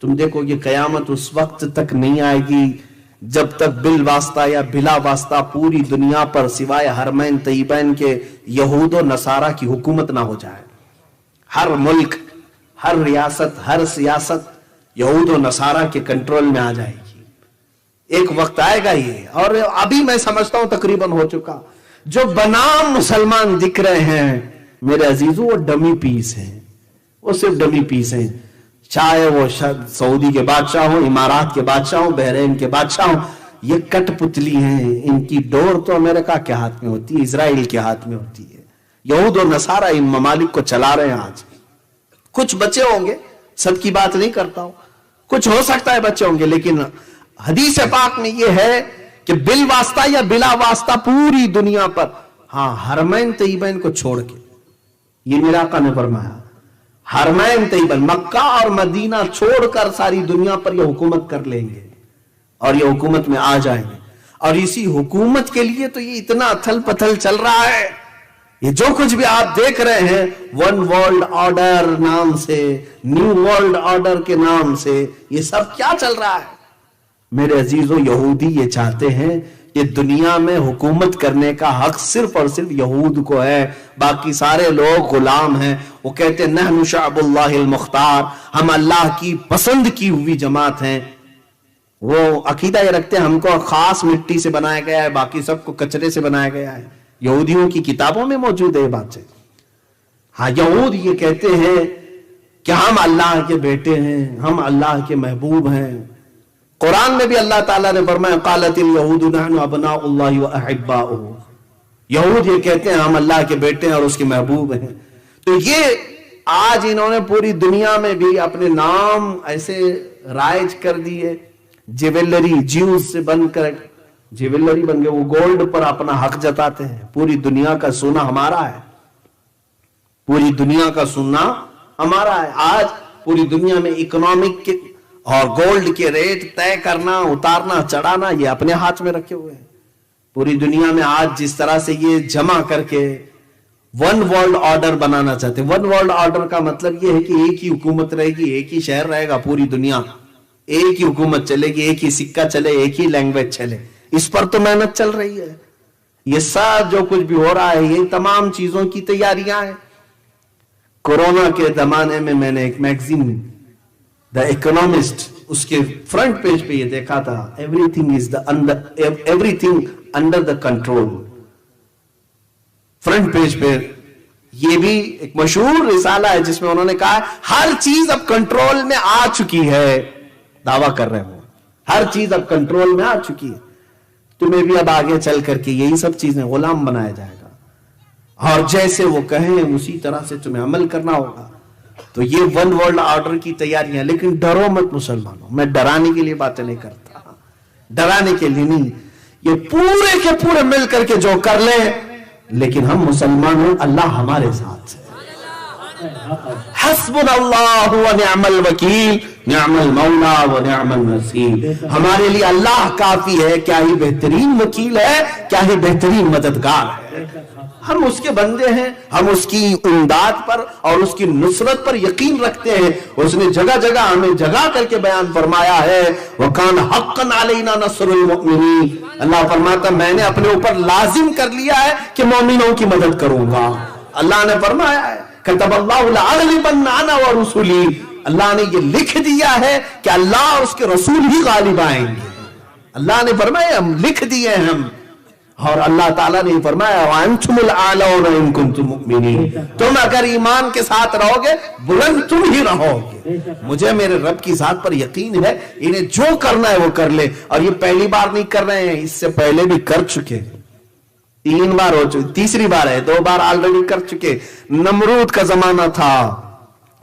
تم دیکھو یہ قیامت اس وقت تک نہیں آئے گی جب تک بالواسطہ یا بلا واسطہ پوری دنیا پر سوائے حرمین طیبین کے یہود و نصارہ کی حکومت نہ ہو جائے. ہر ملک, ہر ریاست, ہر سیاست یہود و نصارہ کے کنٹرول میں آ جائے گی. ایک وقت آئے گا یہ, اور ابھی میں سمجھتا ہوں تقریباً ہو چکا. جو بنام مسلمان دکھ رہے ہیں میرے عزیزوں وہ ڈمی پیس ہیں, وہ صرف ڈمی پیس ہیں. چاہے وہ سعودی کے بادشاہ ہوں, امارات کے بادشاہ ہوں, بحرین کے بادشاہ ہوں, یہ کٹ پتلی ہیں. ان کی ڈور تو امریکہ کے ہاتھ میں ہوتی ہے, اسرائیل کے ہاتھ میں ہوتی ہے. یہود و نصارہ ان ممالک کو چلا رہے ہیں. آج کچھ بچے ہوں گے, سب کی بات نہیں کرتا ہوں, کچھ ہو سکتا ہے بچے ہوں گے, لیکن حدیث پاک میں یہ ہے کہ بالواسطہ یا بلا واسطہ پوری دنیا پر, ہاں حرمین طیبین کو چھوڑ کے, یہ میرا آقا نے فرمایا حرمین طیبین مکہ اور مدینہ چھوڑ کر ساری دنیا پر یہ حکومت کر لیں گے اور یہ حکومت میں آ جائیں گے. اور اسی حکومت کے لیے تو یہ اتنا اتھل پتھل چل رہا ہے. یہ جو کچھ بھی آپ دیکھ رہے ہیں ون ورلڈ آرڈر نام سے, نیو ورلڈ آرڈر کے نام سے, یہ سب کیا چل رہا ہے میرے عزیزوں. یہودی یہ چاہتے ہیں کہ دنیا میں حکومت کرنے کا حق صرف اور صرف یہود کو ہے, باقی سارے لوگ غلام ہیں. وہ کہتے ہیں نحن شعب اللہ المختار, ہم اللہ کی پسند کی ہوئی جماعت ہیں. وہ عقیدہ یہ رکھتے ہیں ہم کو خاص مٹی سے بنایا گیا ہے, باقی سب کو کچرے سے بنایا گیا ہے. یہودیوں کی کتابوں میں موجود ہے یہ بات. ہاں یہود یہ کہتے ہیں کہ ہم اللہ کے بیٹے ہیں, ہم اللہ کے محبوب ہیں. قرآن میں بھی اللہ تعالیٰ نے فرمایا قالت الیہود نحن ابناء اللہ واحباؤہ, یہود یہ کہتے ہیں ہم اللہ کے بیٹے ہیں اور اس کے محبوب ہیں. تو یہ آج انہوں نے پوری دنیا میں بھی اپنے نام ایسے رائج کر دیے, جیولری, جیوز سے بن کر جیولری بن گئے. وہ گولڈ پر اپنا حق جتاتے ہیں. پوری دنیا کا سونا ہمارا ہے, پوری دنیا کا سونا ہمارا ہے. آج پوری دنیا میں اکنامک کے اور گولڈ کے ریٹ طے کرنا, اتارنا, چڑھانا یہ اپنے ہاتھ میں رکھے ہوئے ہیں. پوری دنیا میں آج جس طرح سے یہ جمع کر کے ون ورلڈ آرڈر بنانا چاہتے ہیں. ون ورلڈ آرڈر کا مطلب یہ ہے کہ ایک ہی حکومت رہے گی, ایک ہی شہر رہے گا پوری دنیا, ایک ہی حکومت چلے گی, ایک ہی سکہ چلے, ایک ہی لینگویج چلے. اس پر تو محنت چل رہی ہے. یہ سب جو کچھ بھی ہو رہا ہے یہ تمام چیزوں کی تیاریاں ہیں. کورونا کے زمانے میں نے ایک میگزین دا اکنامسٹ اس کے فرنٹ پیج پہ یہ دیکھا تھا, every thing under the control. Front page پہ یہ بھی ایک مشہور رسالہ ہے جس میں انہوں نے کہا ہر چیز اب کنٹرول میں آ چکی ہے. دعویٰ کر رہے ہوں ہر چیز اب کنٹرول میں آ چکی ہے, تمہیں بھی اب آگے چل کر کے یہی سب چیزیں غلام بنایا جائے گا, اور جیسے وہ کہیں اسی طرح سے تمہیں عمل کرنا ہوگا. تو یہ ون ورلڈ آرڈر کی تیاریاں. لیکن ڈرو مت مسلمانوں, میں ڈرانے کے لیے باتیں نہیں کرتا, ڈرانے کے لیے نہیں. یہ پورے کے پورے مل کر کے جو کر لیں, لیکن ہم مسلمان ہیں, اللہ ہمارے ساتھ ہے. حسبنا اللہ و نعم الوکیل نعم المولا و نعم النصیر. ہمارے لیے اللہ کافی ہے, کیا ہی بہترین وکیل ہے, کیا ہی بہترین مددگار ہے. ہم اس کے بندے ہیں, ہم اس کی امداد پر اور اس کی نصرت پر یقین رکھتے ہیں. اس نے جگہ جگہ ہمیں جگہ کر کے بیان فرمایا ہے وَكَانَ حَقًّا عَلَيْنَا نَصْرُ الْمُؤْمِنِينَ. اللہ فرماتا میں نے اپنے اوپر لازم کر لیا ہے کہ مومنوں کی مدد کروں گا. اللہ نے فرمایا ہے كَتَبَ اللَّهُ لَأَغْلِبَنَّ أَنَا وَرُسُلِي. اللہ نے یہ لکھ دیا ہے کہ اللہ اور اس کے رسول ہی غالب آئیں گے. اللہ نے فرمایا ہم لکھ دیے ہیں ہم, اور اللہ تعالیٰ نے فرمایا وَأَنْتُمُ الْأَعْلَوْنَ إِن كُنتُم مُؤْمِنِينَ. تم اگر ایمان کے ساتھ رہو گے بلند تم ہی رہو گے. مجھے میرے رب کی ذات پر یقین ہے, انہیں جو کرنا ہے وہ کر لے. اور یہ پہلی بار نہیں کر رہے ہیں, اس سے پہلے بھی کر چکے, 3 بار ہو چکے, تیسری بار ہے, 2 بار آلریڈی کر چکے. نمرود کا زمانہ تھا,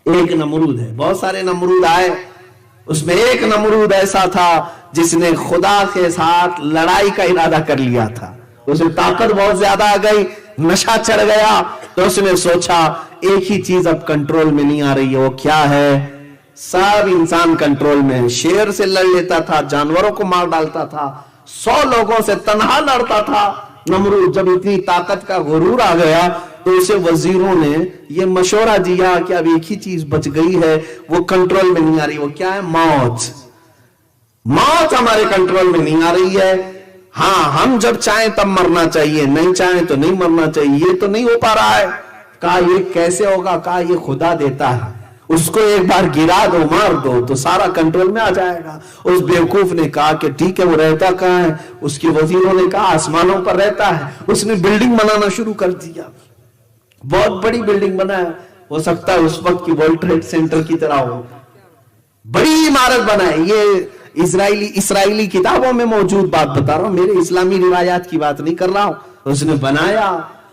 ایک نمرود ہے, بہت سارے نمرود آئے, اس میں ایک نمرود ایسا تھا جس نے خدا کے ساتھ لڑائی کا ارادہ کر لیا تھا. اسے طاقت بہت زیادہ آ گئی, نشہ چڑھ گیا, تو اس نے سوچا ایک ہی چیز اب کنٹرول میں نہیں آ رہی ہے. وہ کیا ہے؟ سب انسان کنٹرول میں ہے. شیر سے لڑ لیتا تھا, جانوروں کو مار ڈالتا تھا, 100 لوگوں سے تنہا لڑتا تھا. نمرود جب اتنی طاقت کا غرور آ گیا تو اسے وزیروں نے یہ مشورہ دیا کہ اب ایک ہی چیز بچ گئی ہے, وہ کنٹرول میں نہیں آ رہی. وہ کیا ہے؟ موت. موت ہمارے کنٹرول میں نہیں آ رہی ہے. ہاں ہم جب چاہیں تب مرنا چاہیے, نہیں چاہیں تو نہیں مرنا چاہیے. یہ تو نہیں ہو پا رہا ہے. کہا یہ کیسے ہوگا؟ کہا یہ خدا دیتا ہے, اس کو ایک بار گرا دو, مار دو تو سارا کنٹرول میں آ جائے گا. اس بیوقوف نے کہا کہ ٹھیک ہے, وہ رہتا کہاں ہے؟ اس کے وزیروں نے کہا آسمانوں پر رہتا ہے. اس نے بلڈنگ بنانا شروع کر دیا, بہت بڑی بلڈنگ بنایا. ہو سکتا ہے اس وقت کی ورلڈ ٹریڈ سینٹر کی طرح ہو, بڑی عمارت بنائے. یہ اسرائیلی کتابوں میں موجود بات بتا رہا ہوں, میرے اسلامی روایات کی بات نہیں کر رہا ہوں. اس نے بنایا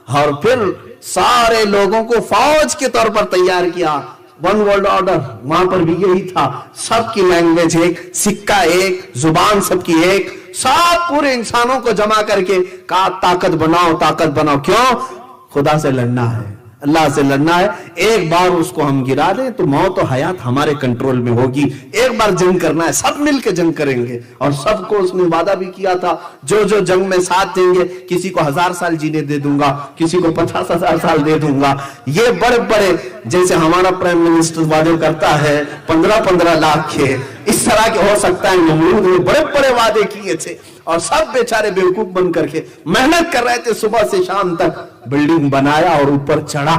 اور پھر سارے لوگوں کو فوج کے طور پر تیار کیا. ون ورلڈ آرڈر وہاں پر بھی یہی تھا, سب کی لینگویج ایک, سکہ ایک, زبان سب کی ایک, سب پورے انسانوں کو جمع کر کے کہا طاقت بناؤ, طاقت بناؤ. کیوں؟ خدا سے لڑنا ہے, اللہ سے لڑنا ہے. ایک بار اس کو ہم گرا دیں تو موت و حیات ہمارے کنٹرول میں ہوگی. ایک بار جنگ کرنا ہے, سب مل کے جنگ کریں گے. اور سب کو اس نے وعدہ بھی کیا تھا جو جو جنگ میں ساتھ دیں گے, کسی کو 1000 سال جینے دے دوں گا, کسی کو 50,000 سال دے دوں گا. یہ بڑے بڑے, جیسے ہمارا پرائم منسٹر وعدے کرتا ہے 15-15 لاکھ کے, اس طرح کے ہو سکتا ہے نمرود نے بڑے بڑے وعدے کیے تھے. اور سب بیچارے بیوقوف بن کر کے محنت کر رہے تھے, صبح سے شام تک بلڈنگ بنایا اور اوپر چڑھا.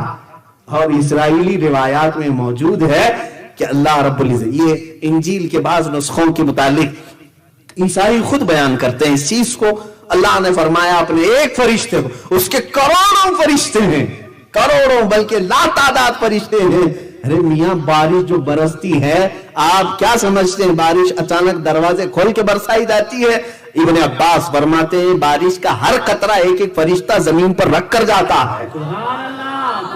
اور اسرائیلی روایات میں موجود ہے کہ اللہ رب العزت, یہ انجیل کے بعض نسخوں کے متعلق عیسائی خود بیان کرتے ہیں اس چیز کو. اللہ نے فرمایا اپنے ایک فرشتے کو, اس کے کروڑوں فرشتے ہیں, کروڑوں بلکہ لا تعداد فرشتے ہیں. ارے میاں بارش جو برستی ہے, آپ کیا سمجھتے ہیں بارش اچانک دروازے کھول کے برسائی جاتی ہے؟ ابن عباس فرماتے ہیں بارش کا ہر قطرہ ایک ایک فرشتہ زمین پر رکھ کر جاتا ہے.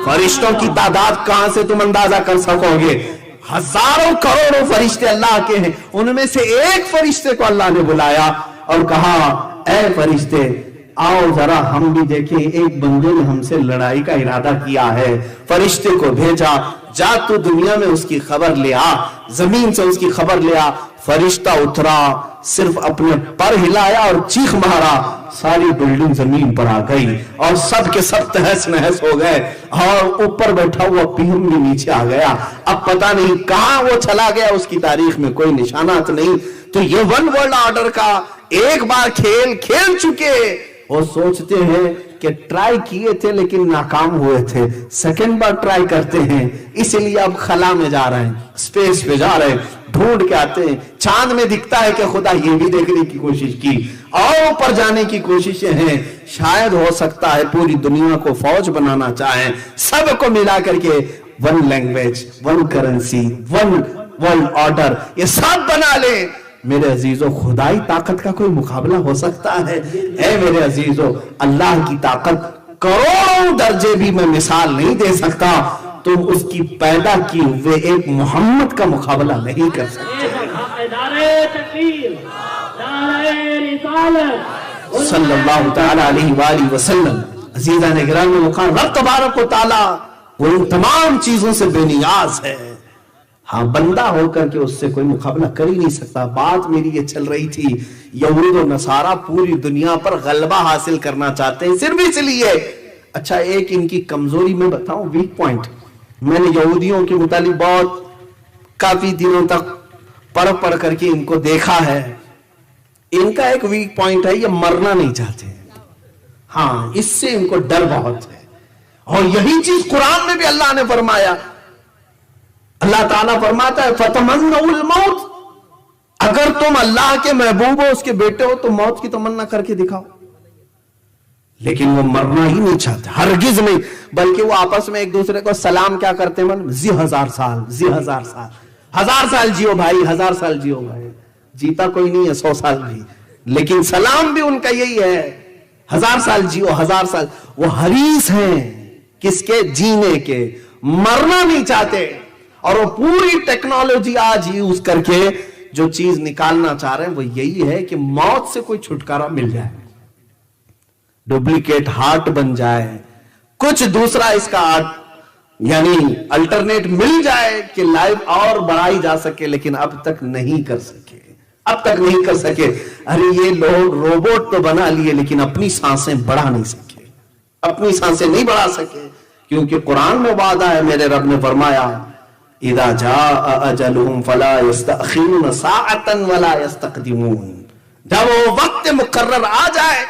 فرشتوں کی تعداد کہاں سے تم اندازہ کر سکو گے؟ ہزاروں کروڑوں فرشتے اللہ کے ہیں. ان میں سے ایک فرشتے کو اللہ نے بلایا اور کہا اے فرشتے آؤ ذرا ہم بھی دیکھیں, ایک بندے نے ہم سے لڑائی کا ارادہ کیا ہے. فرشتے کو بھیجا, جا تو دنیا میں اس کی خبر لے آ, زمین سے اس کی خبر لے آ. فرشتہ اترا، صرف اپنے پر ہلایا اور چیخ مارا، ساری بلڈنگ زمین پر آ گئی اور سب کے سب تہس نہس ہو گئے، اور اوپر بیٹھا ہوا PM بھی نیچے آ گیا۔ اب پتہ نہیں کہاں وہ چلا گیا، اس کی تاریخ میں کوئی نشانات نہیں۔ تو یہ ون ورلڈ آرڈر کا ایک بار کھیل چکے، وہ سوچتے ہیں کہ ٹرائی کیے تھے لیکن ناکام ہوئے تھے، سیکنڈ بار ٹرائی کرتے ہیں، اس لیے اب خلا میں جا رہے ہیں، اسپیس پہ جا رہے ہیں، ڈھونڈ کے آتے ہیں، چاند میں دکھتا ہے کہ خدا یہ بھی دیکھنے کی کوشش کی اور اوپر جانے کی کوششیں ہیں، شاید ہو سکتا ہے پوری دنیا کو فوج بنانا چاہیں، سب کو ملا کر کے one language, one currency, one world order یہ سب بنا لیں۔ میرے عزیزو، خدائی طاقت کا کوئی مقابلہ ہو سکتا ہے؟ اے میرے عزیزو، اللہ کی طاقت کروڑوں درجے بھی میں مثال نہیں دے سکتا، تم اس کی پیدا کی ہوئے ایک محمد کا مقابلہ نہیں کر سکتے۔ صلی اللہ تعالی علیہ وآلہ وسلم۔ عزیزان گرامی مقام، رب تبارک و تعالی وہ ان تمام چیزوں سے بے نیاز ہے، ہاں بندہ ہو کر کے اس سے کوئی مقابلہ کر ہی نہیں سکتا۔ بات میری یہ چل رہی تھی، یہود و نصارہ پوری دنیا پر غلبہ حاصل کرنا چاہتے ہیں، صرف اس لیے۔ اچھا، ایک ان کی کمزوری میں بتاؤں، ویک پوائنٹ، میں نے یہودیوں کے متعلق بہت کافی دنوں تک پڑھ کر کے ان کو دیکھا ہے۔ ان کا ایک ویک پوائنٹ ہے، یہ مرنا نہیں چاہتے، ہاں اس سے ان کو ڈر بہت ہے، اور یہی چیز قرآن میں بھی اللہ نے فرمایا۔ اللہ تعالیٰ فرماتا ہے فَتَمَنَّوُا الْمَوْتِ، اگر تم اللہ کے محبوب ہو، اس کے بیٹے ہو، تو موت کی تمنا کر کے دکھاؤ۔ لیکن وہ مرنا ہی نہیں چاہتے، ہرگز نہیں، بلکہ وہ آپس میں ایک دوسرے کو سلام کیا کرتے ہیں؟ زی 1000 سال، زی 1000 سال، 1000 سال جیو بھائی، 1000 سال جیو بھائی۔ جیتا کوئی نہیں ہے 100 سال بھی، لیکن سلام بھی ان کا یہی ہے، 1000 سال جیو، 1000 سال۔ وہ حریص ہیں کس کے؟ جینے کے، مرنا نہیں چاہتے، اور وہ پوری ٹیکنالوجی آج یوز کر کے جو چیز نکالنا چاہ رہے ہیں وہ یہی ہے کہ موت سے کوئی چھٹکارا مل جائے، ڈپلیکیٹ ہارٹ بن جائے، کچھ دوسرا اس کا یعنی الٹرنیٹ مل جائے کہ لائف اور بڑھائی جا سکے، لیکن اب تک نہیں کر سکے، اب تک نہیں کر سکے۔ ارے یہ لوگ روبوٹ تو بنا لیے لیکن اپنی سانسیں بڑھا نہیں سکے، اپنی سانسیں نہیں بڑھا سکے، کیونکہ قرآن میں وعدہ ہے، میرے رب نے فرمایا اذا جاء اجلهم فلا يستأخرون ساعة ولا يستقدمون، جب وہ وقت مقرر آ جائے،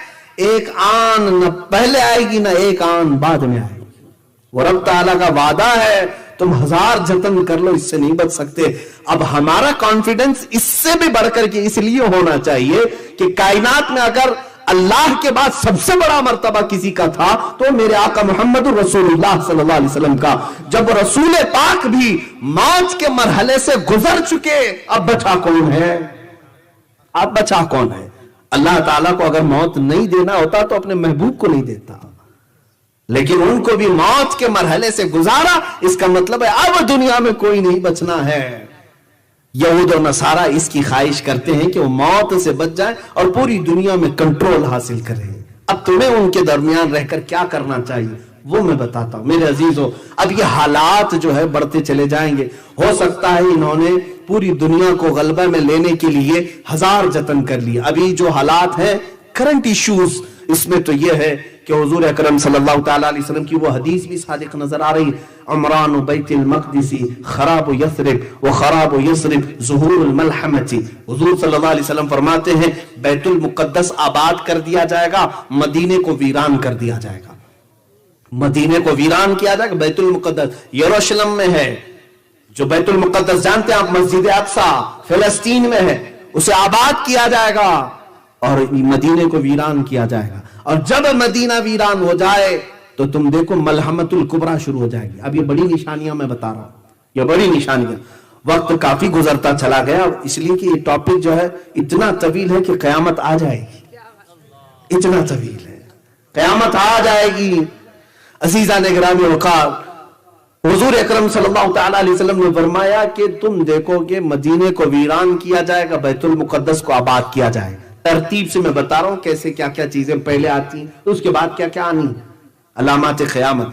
ایک آن نہ پہلے آئے گی نہ ایک آن بعد میں آئے گی۔ وہ رب تعالیٰ کا وعدہ ہے، تم 1000 جتن کر لو، اس سے نہیں بچ سکتے۔ اب ہمارا کانفیڈنس اس سے بھی بڑھ کر کے اس لیے ہونا چاہیے کہ کائنات میں اگر اللہ کے بعد سب سے بڑا مرتبہ کسی کا تھا تو میرے آقا محمد رسول اللہ صلی اللہ علیہ وسلم کا۔ جب رسول پاک بھی موت کے مرحلے سے گزر چکے، اب بچا کون ہے؟ اب بچا کون ہے؟ اللہ تعالیٰ کو اگر موت نہیں دینا ہوتا تو اپنے محبوب کو نہیں دیتا، لیکن ان کو بھی موت کے مرحلے سے گزارا، اس کا مطلب ہے اب دنیا میں کوئی نہیں بچنا ہے۔ یہود و نصارہ اس کی خواہش کرتے ہیں کہ وہ موت سے بچ جائیں اور پوری دنیا میں کنٹرول حاصل کریں۔ اب تمہیں ان کے درمیان رہ کر کیا کرنا چاہیے وہ میں بتاتا ہوں میرے عزیزو۔ اب یہ حالات جو ہے بڑھتے چلے جائیں گے، ہو سکتا ہے انہوں نے پوری دنیا کو غلبہ میں لینے کے لیے 1000 جتن کر لیے۔ ابھی جو حالات ہیں کرنٹ ایشوز، اس میں تو یہ ہے کہ حضور اکرم صلی اللہ تعالیٰ علیہ وسلم کی وہ حدیث بھی صادق نظر آ رہی، عمران بیت المقدس خراب یثرب و خراب یثرب ظہور الملحمۃ۔ حضور صلی اللہ علیہ وسلم فرماتے ہیں بیت المقدس آباد کر دیا جائے گا، مدینے کو ویران کر دیا جائے گا، مدینے کو ویران کیا جائے گا۔ بیت المقدس یروشلم میں ہے، جو بیت المقدس جانتے ہیں آپ، مسجد اقصی فلسطین میں ہے، اسے آباد کیا جائے گا اور مدینے کو ویران کیا جائے گا۔ اور جب مدینہ ویران ہو جائے تو تم دیکھو ملحمت الکبریٰ شروع ہو جائے گی۔ اب یہ بڑی نشانیاں میں بتا رہا ہوں، یہ بڑی نشانیاں۔ وقت کافی گزرتا چلا گیا، اس لیے کہ یہ ٹاپک جو ہے اتنا طویل ہے کہ قیامت آ جائے گی، اتنا طویل ہے، قیامت آ جائے گی۔ عزیزان گرامی وقار، حضور اکرم صلی اللہ تعالیٰ علیہ وسلم نے فرمایا کہ تم دیکھو کہ مدینے کو ویران کیا جائے گا، بیت المقدس کو آباد کیا جائے گا۔ ترتیب سے میں بتا رہا ہوں کیسے کیا کیا چیزیں پہلے آتی ہیں، اس کے بعد کیا کیا آنی، علامات قیامت۔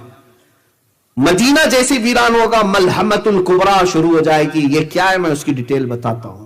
مدینہ جیسی ویران ہوگا، ملحمت الکبریٰ شروع ہو جائے گی۔ یہ کیا ہے میں اس کی ڈیٹیل بتاتا ہوں۔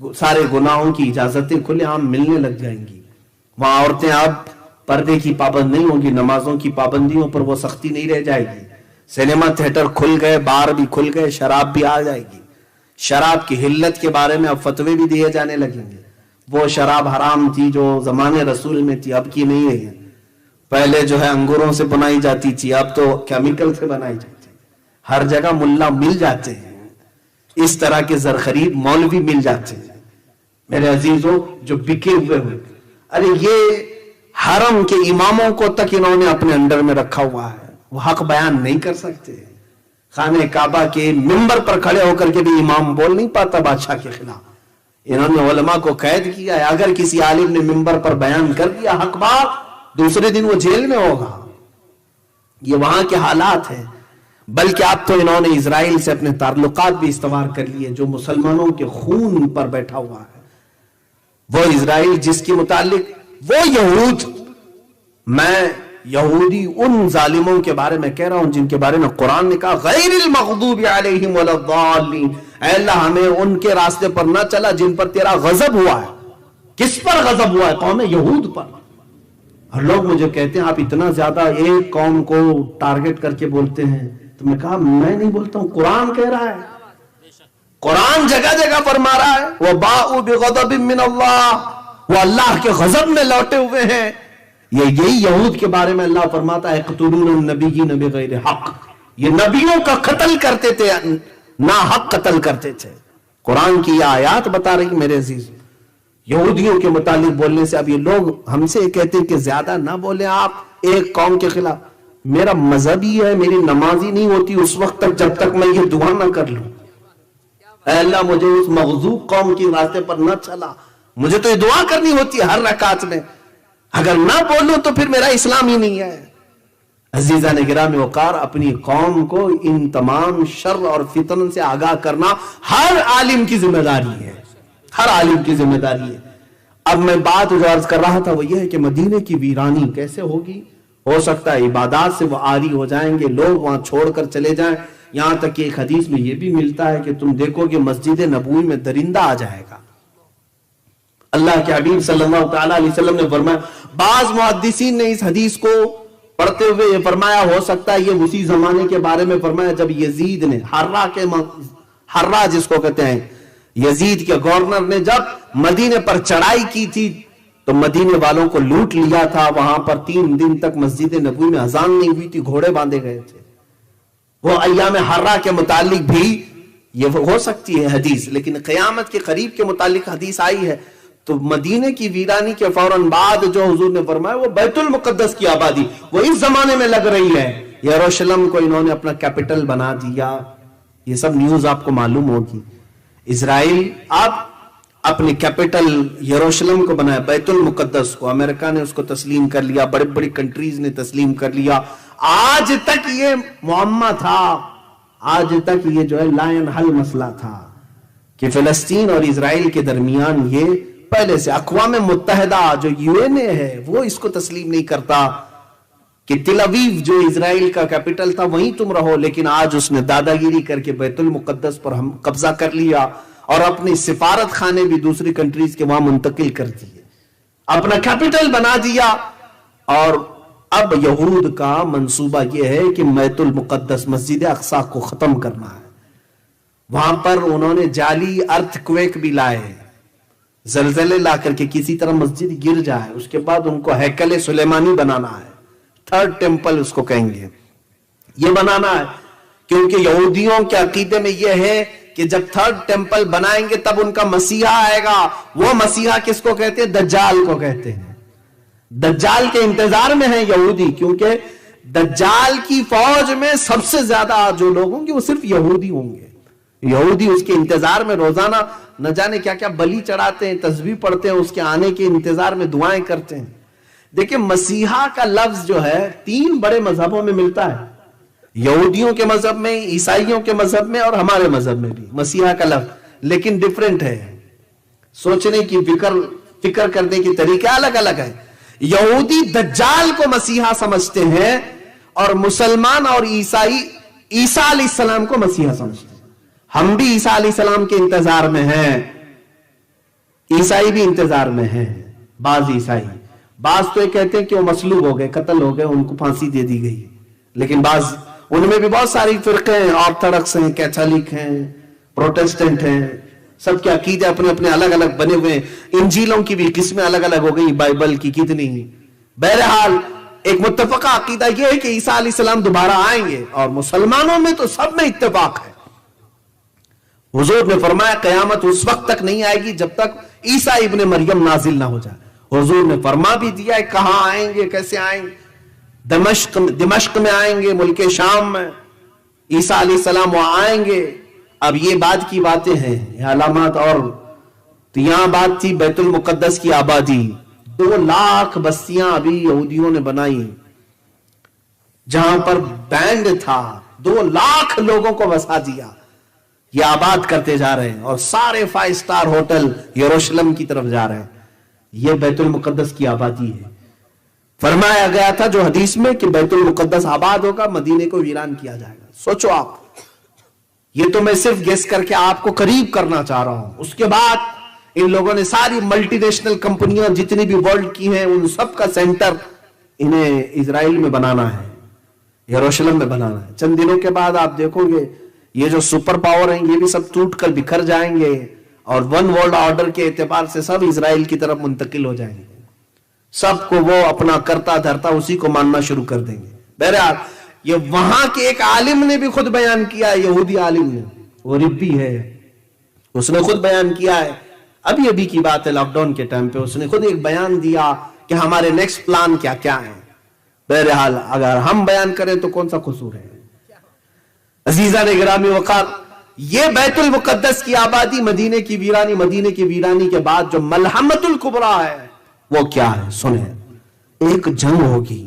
سارے گناہوں کی اجازتیں کھلے عام ملنے لگ جائیں گی. وہاں عورتیں اب پردے کی پابند نہیں ہوں گی, نمازوں کی پابندیوں پر وہ سختی نہیں رہ جائے گی. سینما تھیٹر کھل گئے, بار بھی کھل گئے, شراب بھی آ جائے گی. شراب کی حلت کے بارے میں اب فتوے بھی دیے جانے لگیں گے. وہ شراب حرام تھی جو زمانے رسول میں تھی, اب کی نہیں رہی ہے. پہلے جو ہے انگوروں سے بنائی جاتی تھی, اب تو کیمیکل سے بنائی جاتی ہے. ہر جگہ ملا مل جاتے ہیں, اس طرح کے زرخرید مولوی مل جاتے ہیں میرے عزیزوں, جو بکے ہوئے. ارے یہ حرم کے اماموں کو تک انہوں نے اپنے انڈر میں رکھا ہوا ہے, وہ حق بیان نہیں کر سکتے. خانہ کعبہ کے منبر پر کھڑے ہو کر کے بھی امام بول نہیں پاتا بادشاہ کے خلاف. انہوں نے علماء کو قید کیا ہے. اگر کسی عالم نے منبر پر بیان کر دیا حق بات, دوسرے دن وہ جیل میں ہوگا. یہ وہاں کے حالات ہیں. بلکہ اب تو انہوں نے اسرائیل سے اپنے تعلقات بھی استوار کر لیے, جو مسلمانوں کے خون پر بیٹھا ہوا ہے. وہ اسرائیل جس کے متعلق وہ یہود, میں یہودی ان ظالموں کے بارے میں کہہ رہا ہوں جن کے بارے میں قرآن نے کہا غیر المغضوب علیہم ولا الضالین, اے اللہ ہمیں ان کے راستے پر نہ چلا جن پر تیرا غضب ہوا ہے. کس پر غضب ہوا ہے؟ قوم یہود پر. اور لوگ مجھے کہتے ہیں آپ اتنا زیادہ ایک قوم کو ٹارگٹ کر کے بولتے ہیں. تو میں کہا میں نہیں بولتا ہوں, قرآن کہہ رہا ہے. قرآن جگہ جگہ فرما رہا ہے وَبَاءُوا بِغَضَبٍ مِّنَ اللَّهِ, وہ اللہ کے غضب میں لوٹے ہوئے ہیں. یہی یہود کے بارے میں اللہ فرماتا ہے يَقْتُلُونَ النَّبِيِّينَ بِغَيْرِ حَقٍّ, یہ نبیوں کا قتل کرتے تھے, نا حق قتل کرتے تھے. قرآن کی یہ آیات بتا رہی میرے عزیز. یہودیوں کے متعلق بولنے سے اب یہ لوگ ہم سے کہتے ہیں کہ زیادہ نہ بولیں آپ ایک قوم کے خلاف. میرا مذہب ہی ہے, میری نماز ہی نہیں ہوتی اس وقت تک جب تک میں یہ دعا نہ کر لوں اے اللہ مجھے اس مغضوب قوم کی راستے پر نہ چلا. مجھے تو یہ دعا کرنی ہوتی ہے ہر رکعت میں. اگر نہ بولوں تو پھر میرا اسلام ہی نہیں ہے. عزیزان گرامی وقار, اپنی قوم کو ان تمام شر اور فتن سے آگاہ کرنا ہر عالم کی ذمہ داری ہے, ہر عالم کی ذمہ داری ہے. اب میں بات جو عرض کر رہا تھا وہ یہ ہے کہ مدینے کی ویرانی کیسے ہوگی. ہو سکتا ہے عبادات سے وہ عاری ہو جائیں گے, لوگ وہاں چھوڑ کر چلے جائیں. یہاں تک کہ ایک حدیث میں یہ بھی ملتا ہے کہ تم دیکھو کہ مسجد نبوی میں درندہ آ جائے گا. اللہ کے حبیب صلی اللہ تعالی علیہ وسلم نے فرمایا, بعض محدثین نے اس حدیث کو پڑھتے ہوئے یہ فرمایا ہو سکتا ہے یہ اسی زمانے کے بارے میں فرمایا جب یزید نے حرہ جس کو کہتے ہیں, یزید کے گورنر نے جب مدینے پر چڑھائی کی تھی تو مدینے والوں کو لوٹ لیا تھا. وہاں پر 3 دن تک مسجد نبوی میں اذان نہیں ہوئی تھی, گھوڑے باندھے گئے تھے. وہ ایام حرہ کے متعلق بھی یہ ہو سکتی ہے حدیث, لیکن قیامت کے قریب کے متعلق حدیث آئی ہے. تو مدینے کی ویرانی کے فوراً بعد جو حضور نے فرمایا وہ بیت المقدس کی آبادی وہ اس زمانے میں لگ رہی ہے. یروشلم کو انہوں نے اپنا کیپٹل بنا دیا. یہ سب نیوز آپ کو معلوم ہوگی. اسرائیل اب اپنے کیپٹل یروشلم کو بنایا, بیت المقدس کو امریکہ نے اس کو تسلیم کر لیا, بڑی بڑی کنٹریز نے تسلیم کر لیا. آج تک یہ معمہ تھا, آج تک یہ جو ہے لائن حل مسئلہ تھا کہ فلسطین اور اسرائیل کے درمیان یہ پہلے سے اقوام متحدہ جو UN ہے وہ اس کو تسلیم نہیں کرتا کہ تل اویو جو اسرائیل کا کیپٹل تھا وہیں تم رہو. لیکن آج اس نے دادا گیری کر کے بیت المقدس پر ہم قبضہ کر لیا اور اپنی سفارت خانے بھی دوسری کنٹریز کے وہاں منتقل کر دیے, اپنا کیپٹل بنا دیا. اور اب یہود کا منصوبہ یہ ہے کہ بیت المقدس مسجد اقصی کو ختم کرنا ہے. وہاں پر انہوں نے جعلی ارتھ کویک بھی لائے, زلزلے لا کر کے کسی طرح مسجد گر جائے. اس کے بعد ان کو ہیکل سلیمانی بنانا ہے, 3rd ٹیمپل اس کو کہیں گے, یہ بنانا ہے. کیونکہ یہودیوں کے عقیدے میں یہ ہے کہ جب 3rd ٹیمپل بنائیں گے تب ان کا مسیحا آئے گا. وہ مسیحا کس کو کہتے ہیں؟ دجال کو کہتے ہیں. دجال کے انتظار میں ہیں یہودی, کیونکہ دجال کی فوج میں سب سے زیادہ جو لوگ ہوں گے وہ صرف یہودی ہوں گے. یہودی اس کے انتظار میں روزانہ نہ جانے کیا کیا بلی چڑھاتے ہیں, تسبیح پڑھتے ہیں, اس کے آنے کے انتظار میں دعائیں کرتے ہیں. دیکھیں مسیحا کا لفظ جو ہے 3 بڑے مذہبوں میں ملتا ہے, یہودیوں کے مذہب میں, عیسائیوں کے مذہب میں اور ہمارے مذہب میں بھی مسیحا کا لفظ, لیکن ڈیفرنٹ ہے. سوچنے کی فکر کرنے کی طریقہ الگ الگ ہے. یہودی دجال کو مسیحا سمجھتے ہیں اور مسلمان اور عیسائی عیسیٰ علیہ السلام کو مسیحا سمجھتے ہیں. ہم بھی عیسیٰ علیہ السلام کے انتظار میں ہیں. عیسائی بھی انتظار میں ہیں. بعض عیسائی، بعض تو یہ کہتے ہیں کہ وہ مصلوب ہو گئے، قتل ہو گئے، ان کو پھانسی دے دی گئی. لیکن بعض ان میں بھی بہت ساری فرقے ہیں، آرتھوڈکس ہیں، کیتھولک ہیں، پروٹسٹنٹ ہیں، سب کے عقیدے اپنے اپنے الگ الگ بنے ہوئے ہیں. انجیلوں کی بھی قسمیں الگ الگ ہو گئی، بائبل کی کتنی. بہرحال ایک متفقہ عقیدہ یہ ہے کہ عیسیٰ علیہ السلام دوبارہ آئیں گے، اور مسلمانوں میں تو سب میں اتفاق ہے. حضور نے فرمایا قیامت اس وقت تک نہیں آئے گی جب تک عیسیٰ ابن مریم نازل نہ ہو جائے. حضور نے فرما بھی دیا ہے کہاں آئیں گے، کیسے آئیں گے. دمشق میں آئیں گے، ملک شام میں عیسیٰ علیہ السلام وہاں آئیں گے. اب یہ بعد کی باتیں ہیں، یہ علامات. اور تو یہاں بات تھی بیت المقدس کی آبادی. 2 لاکھ بستیاں ابھی یہودیوں نے بنائی، جہاں پر بینڈ تھا 2 لاکھ لوگوں کو بسا دیا. یہ آباد کرتے جا رہے ہیں، اور سارے 5 سٹار ہوٹل یروشلم کی طرف جا رہے ہیں. یہ بیت المقدس کی آبادی ہے. فرمایا گیا تھا جو حدیث میں کہ بیت المقدس آباد ہوگا، مدینے کو ویران کیا جائے گا. سوچو آپ، یہ تو میں صرف گیس کر کے آپ کو قریب کرنا چاہ رہا ہوں. اس کے بعد ان لوگوں نے ساری ملٹی نیشنل کمپنیاں جتنی بھی ورلڈ کی ہیں ان سب کا سینٹر انہیں اسرائیل میں بنانا ہے، یروشلم میں بنانا ہے. چند دنوں کے بعد آپ دیکھو گے یہ جو سپر پاور ہیں یہ بھی سب ٹوٹ کر بکھر جائیں گے، اور 1 ورلڈ آرڈر کے اعتبار سے سب اسرائیل کی طرف منتقل ہو جائیں گے. سب کو وہ اپنا کرتا دھرتا اسی کو ماننا شروع کر دیں گے. بہرحال یہ وہاں کے ایک عالم نے بھی خود بیان کیا، یہودی عالم نے، وہ ربی ہے، اس نے خود بیان کیا ہے. ابھی ابھی کی بات ہے، لاک ڈاؤن کے ٹائم پہ اس نے خود ایک بیان دیا کہ ہمارے نیکسٹ پلان کیا کیا ہے. بہرحال اگر ہم بیان کریں تو کون سا قصور ہے. عزیزان گرامی وقار، یہ بیت المقدس کی آبادی، مدینے کی ویرانی کے بعد جو ملحمت الکبریٰ ہے وہ کیا ہے سنیں. ایک جنگ ہوگی،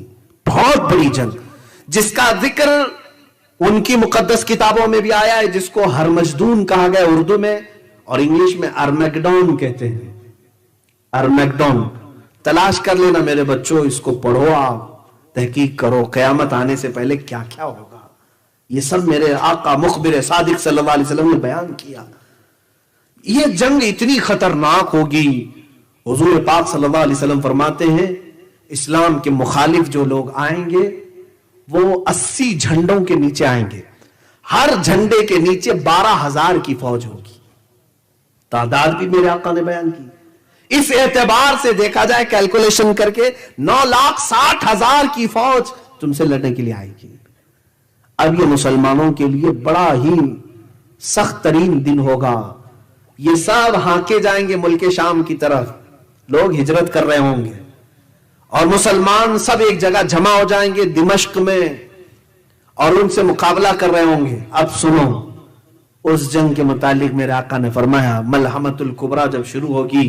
بہت بڑی جنگ، جس کا ذکر ان کی مقدس کتابوں میں بھی آیا ہے، جس کو ہرمجدون کہا گیا اردو میں، اور انگلش میں ارمیگڈون کہتے ہیں. ارمیگڈون تلاش کر لینا میرے بچوں، اس کو پڑھو، آپ تحقیق کرو قیامت آنے سے پہلے کیا کیا ہوگا. یہ سب میرے آقا مخبر صادق صلی اللہ علیہ وسلم نے بیان کیا. یہ جنگ اتنی خطرناک ہوگی. حضور پاک صلی اللہ علیہ وسلم فرماتے ہیں اسلام کے مخالف جو لوگ آئیں گے وہ 80 جھنڈوں کے نیچے آئیں گے. ہر جھنڈے کے نیچے 12,000 کی فوج ہوگی. تعداد بھی میرے آقا نے بیان کی. اس اعتبار سے دیکھا جائے کیلکولیشن کر کے 9,60,000 کی فوج تم سے لڑنے کے لیے آئے گی. اب یہ مسلمانوں کے لیے بڑا ہی سخت ترین دن ہوگا. یہ سب ہانکے جائیں گے ملک شام کی طرف، لوگ ہجرت کر رہے ہوں گے، اور مسلمان سب ایک جگہ جمع ہو جائیں گے دمشق میں، اور ان سے مقابلہ کر رہے ہوں گے. اب سنو اس جنگ کے متعلق میرے آقا نے فرمایا ملحمت الکبریٰ جب شروع ہوگی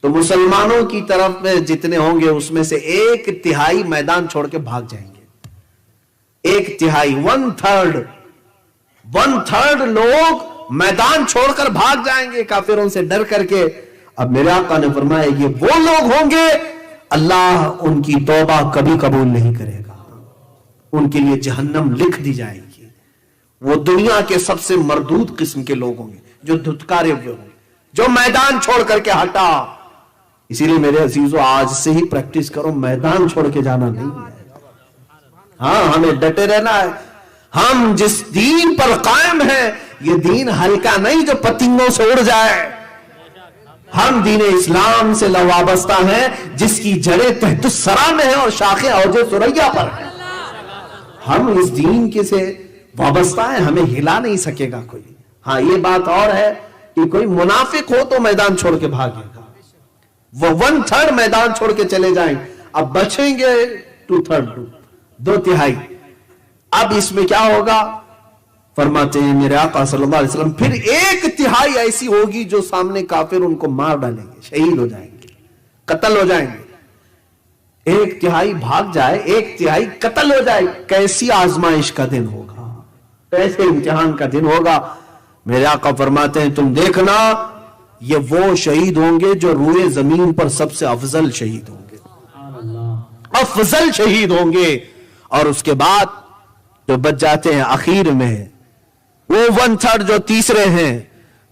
تو مسلمانوں کی طرف میں جتنے ہوں گے اس میں سے 1/3 میدان چھوڑ کے بھاگ جائیں گے. 1/3 1/3 لوگ میدان چھوڑ کر بھاگ جائیں گے کافروں سے ڈر کر کے. اب میرے آقا نے فرمایا یہ وہ لوگ ہوں گے اللہ ان کی توبہ کبھی قبول نہیں کرے گا، ان کے لیے جہنم لکھ دی جائے گی. وہ دنیا کے سب سے مردود قسم کے لوگ ہوں گے جو دھتکارے ہوئے ہوں گے، جو میدان چھوڑ کر کے ہٹا. اسی لیے میرے عزیزو آج سے ہی پریکٹس کرو، میدان چھوڑ کے جانا نہیں ہے. ہاں ہمیں ڈٹے رہنا ہے. ہم جس دین پر قائم ہیں یہ دین ہلکا نہیں جو پتنگوں سے اڑ جائے. ہم دین اسلام سے وابستہ ہیں جس کی جڑیں تحت الثری میں ہیں اور شاخیں اوج ثریا پر ہیں. ہم اس دین کے سے وابستہ ہیں، ہمیں ہلا نہیں سکے گا کوئی. ہاں یہ بات اور ہے کہ کوئی منافق ہو تو میدان چھوڑ کے بھاگے گا. وہ 1/3 میدان چھوڑ کے چلے جائیں. اب بچیں گے 2/3 2/3. اب اس میں کیا ہوگا فرماتے ہیں میرے آقا صلی اللہ علیہ وسلم پھر 1/3 ایسی ہوگی جو سامنے کافر ان کو مار ڈالیں گے، شہید ہو جائیں گے، قتل ہو جائیں گے. 1/3 بھاگ جائے، 1/3 قتل ہو جائے. کیسی آزمائش کا دن ہوگا، کیسے امتحان کا دن ہوگا. میرے آقا فرماتے ہیں تم دیکھنا یہ وہ شہید ہوں گے جو روئے زمین پر سب سے افضل شہید ہوں گے، افضل شہید ہوں گے. اور اس کے بعد جو بچ جاتے ہیں اخیر میں وہ 1/3 جو تیسرے ہیں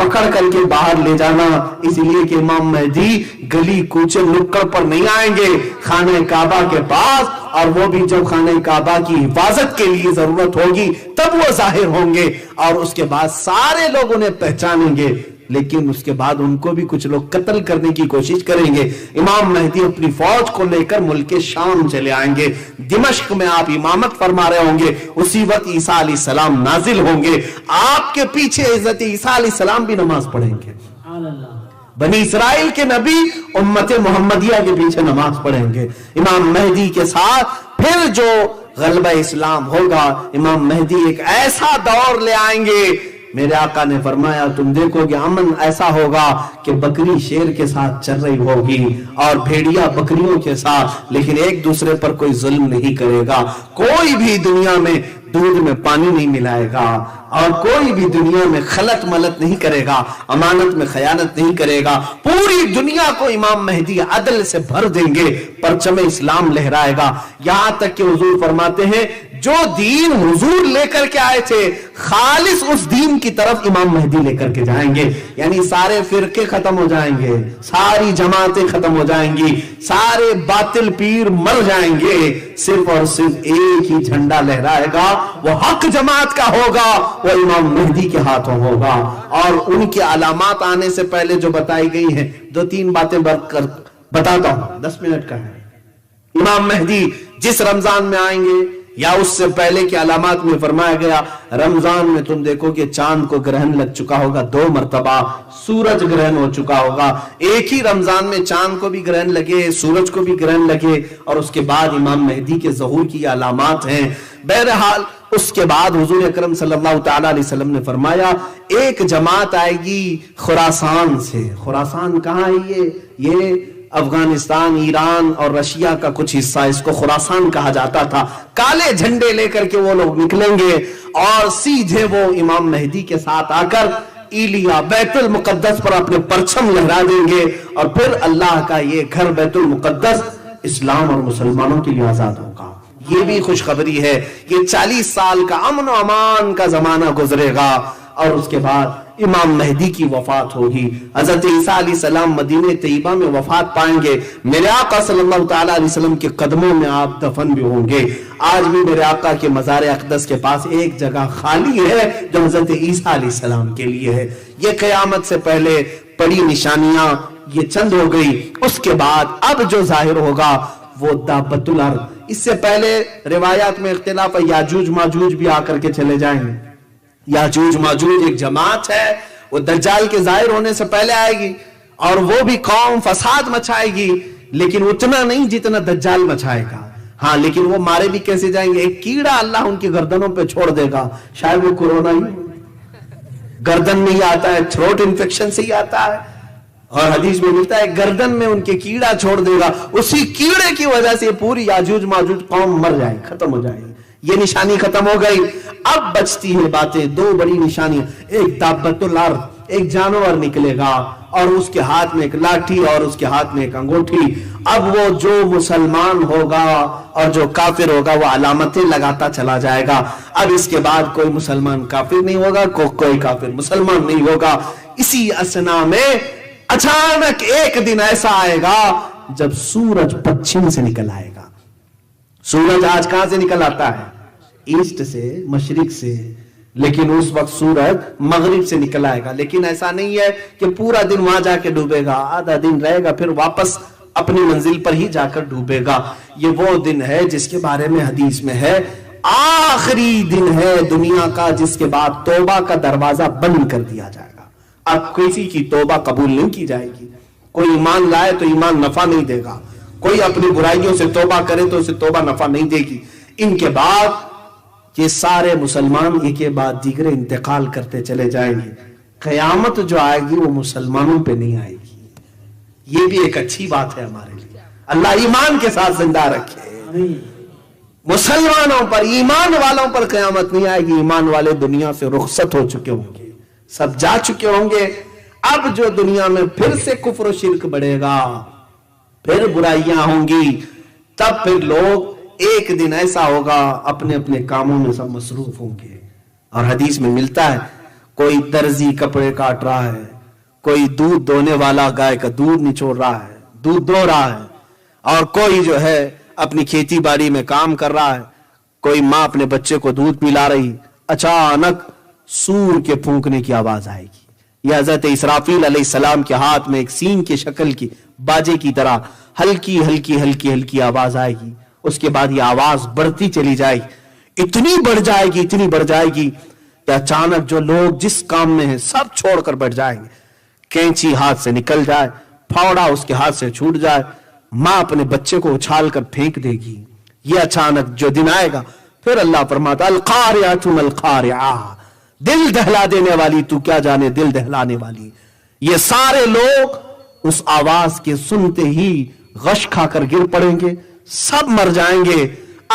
پکڑ کر کے باہر لے جانا، اس لیے کہ امام مہدی گلی کوچے نکڑ پر نہیں آئیں گے، خانہ کعبہ کے پاس، اور وہ بھی جب خانہ کعبہ کی حفاظت کے لیے ضرورت ہوگی تب وہ ظاہر ہوں گے، اور اس کے بعد سارے لوگ انہیں پہچانیں گے، لیکن اس کے بعد ان کو بھی کچھ لوگ قتل کرنے کی کوشش کریں گے۔ امام مہدی اپنی فوج کو لے کر ملک شام چلے آئیں گے، دمشق میں آپ امامت فرما رہے ہوں گے، اسی وقت عیسیٰ علیہ السلام نازل ہوں گے، آپ کے پیچھے حضرت عیسیٰ علیہ السلام بھی نماز پڑھیں گے، بنی اسرائیل کے نبی امت محمدیہ کے پیچھے نماز پڑھیں گے، امام مہدی کے ساتھ پھر جو غلبہ اسلام ہوگا، امام مہدی ایک ایسا دور لے آئیں گے، میرے آقا نے فرمایا تم دیکھو گے امن ایسا ہوگا کہ بکری شیر کے ساتھ چل رہی ہوگی اور بھیڑیا بکریوں کے ساتھ، لیکن ایک دوسرے پر کوئی ظلم نہیں کرے گا، کوئی بھی دنیا میں دودھ میں پانی نہیں ملائے گا، اور کوئی بھی دنیا میں خلط ملط نہیں کرے گا، امانت میں خیانت نہیں کرے گا، پوری دنیا کو امام مہدی عدل سے بھر دیں گے، پرچم اسلام لہرائے گا، یہاں تک کہ حضور فرماتے ہیں جو دین حضور لے کر کے آئے تھے خالص اس دین کی طرف امام مہدی لے کر کے جائیں گے، یعنی سارے فرقے ختم ہو جائیں گے، ساری جماعتیں ختم ہو جائیں گی، سارے باطل پیر مر جائیں گے، صرف اور صرف ایک ہی جھنڈا لہرائے گا، وہ حق جماعت کا ہوگا، وہ امام مہدی کے ہاتھوں ہوگا، اور ان کی علامات آنے سے پہلے جو بتائی گئی ہیں 2-3 باتیں بتاتا ہوں، 10 منٹ کا ہے۔ امام مہدی جس رمضان میں آئیں گے یا اس سے پہلے کی علامات میں فرمایا گیا، رمضان میں تم دیکھو کہ چاند کو گرہن لگ چکا ہوگا 2 مرتبہ، سورج گرہن ہو چکا ہوگا، ایک ہی رمضان میں چاند کو بھی گرہن لگے، سورج کو بھی گرہن لگے، اور اس کے بعد امام مہدی کے ظہور کی علامات ہیں۔ بہرحال اس کے بعد حضور اکرم صلی اللہ تعالی علیہ وسلم نے فرمایا ایک جماعت آئے گی خراسان سے۔ خراسان کہاں ہے؟ یہ افغانستان، ایران اور رشیا کا کچھ حصہ، اس کو خراسان کہا جاتا تھا۔ کالے جھنڈے لے کر کے وہ لوگ نکلیں گے اور سیدھے وہ امام مہدی کے ساتھ آ کر ایلیا بیت المقدس پر اپنے پرچم لہرا دیں گے، اور پھر اللہ کا یہ گھر بیت المقدس اسلام اور مسلمانوں کے لیے آزاد ہوگا۔ یہ بھی خوشخبری ہے، یہ 40 سال کا امن و امان کا زمانہ گزرے گا، اور اس کے بعد امام مہدی کی وفات ہوگی۔ حضرت عیسیٰ علیہ السلام مدینہ طیبہ میں وفات پائیں گے، میرے آقا صلی اللہ تعالیٰ علیہ وسلم کے قدموں میں آپ دفن بھی ہوں گے۔ آج بھی میرے آقا کے مزار اقدس کے پاس ایک جگہ خالی ہے جو حضرت عیسیٰ علیہ السلام کے لیے ہے۔ یہ قیامت سے پہلے بڑی نشانیاں یہ چند ہو گئی، اس کے بعد اب جو ظاہر ہوگا وہ دابت الارض۔ اس سے پہلے روایات میں اختلاف ہے، یاجوج ماجوج بھی آ کر کے چلے جائیں گے۔ یاجوج ماجوج ایک جماعت ہے، وہ دجال کے ظاہر ہونے سے پہلے آئے گی، اور وہ بھی قوم فساد مچائے گی، لیکن اتنا نہیں جتنا دجال مچائے گا۔ ہاں لیکن وہ مارے بھی کیسے جائیں گے؟ ایک کیڑا اللہ ان کی گردنوں پہ چھوڑ دے گا، شاید وہ کورونا ہی گردن میں ہی آتا ہے، تھروٹ انفیکشن سے ہی آتا ہے، اور حدیث میں ملتا ہے گردن میں ان کے کیڑا چھوڑ دے گا، اسی کیڑے کی وجہ سے پوری یاجوج ماجوج قوم مر جائے، ختم ہو جائے۔ یہ نشانی ختم ہو گئی، اب بچتی ہیں باتیں، 2 بڑی نشانیاں، ایک دابت الارض، ایک جانور نکلے گا اور اس کے ہاتھ میں ایک لاٹھی اور اس کے ہاتھ میں ایک انگوٹھی۔ اب وہ جو مسلمان ہوگا اور جو کافر ہوگا وہ علامتیں لگاتا چلا جائے گا۔ اب اس کے بعد کوئی مسلمان کافر نہیں ہوگا، کوئی کافر مسلمان نہیں ہوگا۔ اسی اسنا میں اچانک ایک دن ایسا آئے گا جب سورج پچھم سے نکل آئے گا۔ سورج آج کہاں سے نکل آتا ہے؟ ایسٹ سے، مشرق سے، لیکن اس وقت سورج مغرب سے نکل آئے گا۔ لیکن ایسا نہیں ہے کہ پورا دن وہاں جا کے ڈوبے گا، آدھا دن رہے گا، پھر واپس اپنی منزل پر ہی جا کر ڈوبے گا۔ یہ وہ دن ہے جس کے بارے میں حدیث میں ہے آخری دن ہے دنیا کا جس کے بعد توبہ کا دروازہ بند کر دیا جائے گا۔ اب کسی کی توبہ قبول نہیں کی جائے گی۔ کوئی ایمان لائے تو ایمان نفع نہیں دے گا، کوئی اپنی برائیوں سے توبہ کرے تو اسے توبہ نفع نہیں دے گی۔ ان کے بعد یہ سارے مسلمان ایک کے بعد دیگر انتقال کرتے چلے جائیں گے۔ قیامت جو آئے گی وہ مسلمانوں پہ نہیں آئے گی۔ یہ بھی ایک اچھی بات ہے ہمارے لیے، اللہ ایمان کے ساتھ زندہ رکھے۔ مسلمانوں پر، ایمان والوں پر قیامت نہیں آئے گی۔ ایمان والے دنیا سے رخصت ہو چکے ہوں گے، سب جا چکے ہوں گے۔ اب جو دنیا میں پھر سے کفر و شرک بڑھے گا، پھر برائیاں ہوں گی، تب پھر لوگ ایک دن ایسا ہوگا اپنے اپنے کاموں میں سب مصروف ہوں گے۔ اور حدیث میں ملتا ہے کوئی درزی کپڑے کاٹ رہا ہے، کوئی دودھ دونے والا گائے کا دودھ نچوڑ رہا ہے، دودھ دو رہا ہے، اور کوئی جو ہے اپنی کھیتی باڑی میں کام کر رہا ہے، کوئی ماں اپنے بچے کو دودھ پلا رہی، اچانک سور کے پھونکنے کی آواز آئے گی۔ یہ حضرت اسرافیل علیہ السلام کے ہاتھ میں ایک سین کی شکل کی باجے کی طرح ہلکی ہلکی ہلکی ہلکی آواز آئے گی۔ اس کے بعد یہ آواز بڑھتی چلی جائے گی، اتنی بڑھ جائے گی، اتنی بڑھ جائے گی کہ اچانک جو لوگ جس کام میں ہیں سب چھوڑ کر بیٹھ جائیں گے۔ کینچی ہاتھ سے نکل جائے، پھاوڑا اس کے ہاتھ سے چھوٹ جائے، ماں اپنے بچے کو اچھال کر پھینک دے گی۔ یہ اچانک جو دن آئے گا، پھر اللہ فرماتا القاریہ ما القاریہ، دل دہلا دینے والی، تو کیا جانے دل دہلانے والی۔ یہ سارے لوگ اس آواز کے سنتے ہی غش کھا کر گر پڑیں گے، سب مر جائیں گے۔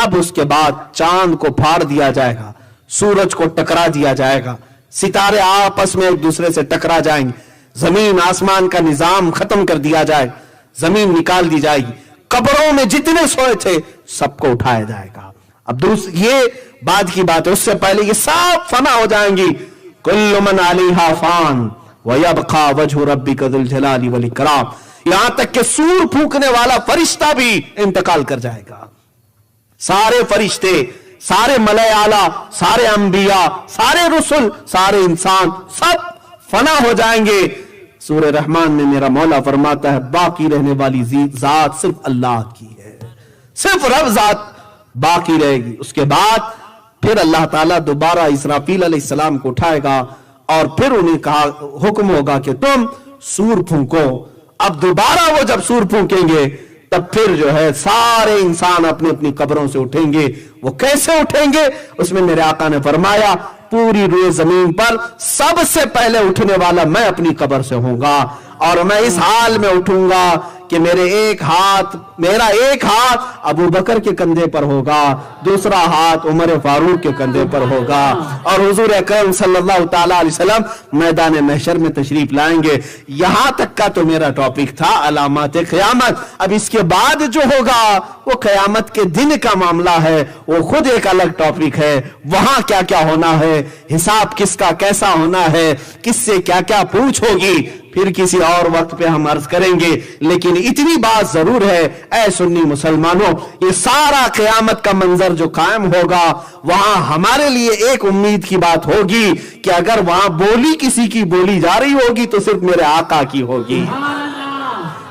اب اس کے بعد چاند کو پھاڑ دیا جائے گا، سورج کو ٹکرا دیا جائے گا، ستارے آپس میں ایک دوسرے سے ٹکرا جائیں گے، زمین آسمان کا نظام ختم کر دیا جائے، زمین نکال دی جائے گی، قبروں میں جتنے سوئے تھے سب کو اٹھایا جائے گا۔ اب یہ بعد کی بات ہے، اس سے پہلے یہ سب فنا ہو جائیں گی۔ کل من علیہا فان ویبقى وجہ ربک ذو الجلال والاکرام، یہاں تک کہ سور پھونکنے والا فرشتہ بھی انتقال کر جائے گا۔ سارے فرشتے، سارے ملائے اعلیٰ، سارے انبیاء، سارے رسل، سارے انسان سب فنا ہو جائیں گے۔ سورہ رحمان میں میرا مولا فرماتا ہے باقی رہنے والی ذات صرف اللہ کی ہے، صرف رب ذات باقی رہے گی۔ اس کے بعد پھر اللہ تعالیٰ دوبارہ اسرافیل علیہ السلام کو اٹھائے گا اور پھر انہیں کہا حکم ہوگا کہ تم سور پھونکو۔ اب دوبارہ وہ جب سور پھونکیں گے تب پھر جو ہے سارے انسان اپنی اپنی قبروں سے اٹھیں گے۔ وہ کیسے اٹھیں گے؟ اس میں میرے آقا نے فرمایا پوری روئے زمین پر سب سے پہلے اٹھنے والا میں اپنی قبر سے ہوں گا، اور میں اس حال میں اٹھوں گا کہ میرا ایک ہاتھ ابو بکر کے کندھے پر ہوگا، دوسرا ہاتھ عمر فاروق کے کندھے پر ہوگا، اور حضور اکرم صلی اللہ تعالیٰ علیہ وسلم میدان محشر میں تشریف لائیں گے۔ یہاں تک کا تو میرا ٹاپک تھا علامات قیامت۔ اب اس کے بعد جو ہوگا وہ قیامت کے دن کا معاملہ ہے، وہ خود ایک الگ ٹاپک ہے۔ وہاں کیا کیا ہونا ہے، حساب کس کا کیسا ہونا ہے، کس سے کیا کیا پوچھ ہوگی، پھر کسی اور وقت پہ ہم عرض کریں گے۔ لیکن اتنی بات ضرور ہے اے سنی مسلمانوں، یہ سارا قیامت کا منظر جو قائم ہوگا وہاں ہمارے لیے ایک امید کی بات ہوگی کہ اگر وہاں بولی کسی کی بولی جا رہی ہوگی تو صرف میرے آقا کی ہوگی،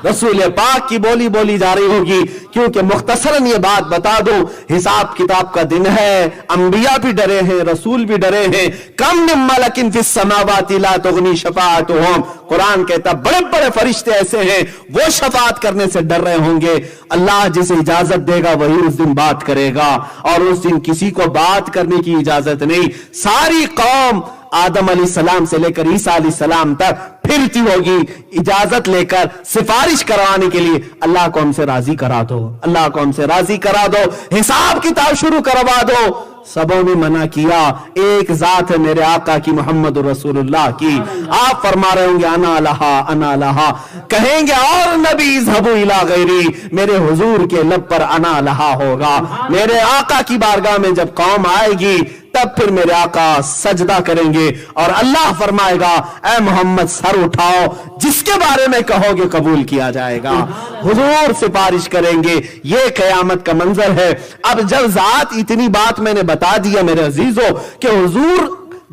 رسول پاک کی بولی جا رہی ہوگی۔ کیونکہ مختصراً یہ بات بتا دوں، حساب کتاب کا دن ہے، انبیاء بھی ڈرے ہیں، رسول بھی ڈرے ہیں۔ کم من ملک فی السماوات لا تغنی شفاعتهم، قرآن کہتا بڑے بڑے فرشتے ایسے ہیں وہ شفاعت کرنے سے ڈر رہے ہوں گے۔ اللہ جسے اجازت دے گا وہی اس دن بات کرے گا، اور اس دن کسی کو بات کرنے کی اجازت نہیں۔ ساری قوم آدم علیہ السلام سے لے کر عیسیٰ علیہ السلام تک پھرتی ہوگی اجازت لے کر سفارش کروانے کے لیے، اللہ کو ہم سے راضی کرا دو، اللہ کو ہم سے راضی کرا دو، حساب کتاب شروع کروا دو۔ سبوں نے منع کیا، ایک ذات ہے میرے آقا کی، محمد رسول اللہ کی۔ آپ فرما رہے ہوں گے انا لہا انا لہا، کہیں گے اور نبی اذهبوا الی غیری، میرے حضور کے لب پر انا لہا ہوگا۔ میرے آقا کی بارگاہ میں جب قوم آئے گی تب پھر میرے آقا سجدہ کریں گے اور اللہ فرمائے گا اے محمد سر اٹھاؤ، جس کے بارے میں کہو گے قبول کیا جائے گا۔ حضور سفارش کریں گے، یہ قیامت کا منظر ہے۔ اب جب ذات اتنی بات میں نے بتا دیا میرے عزیزو کہ حضور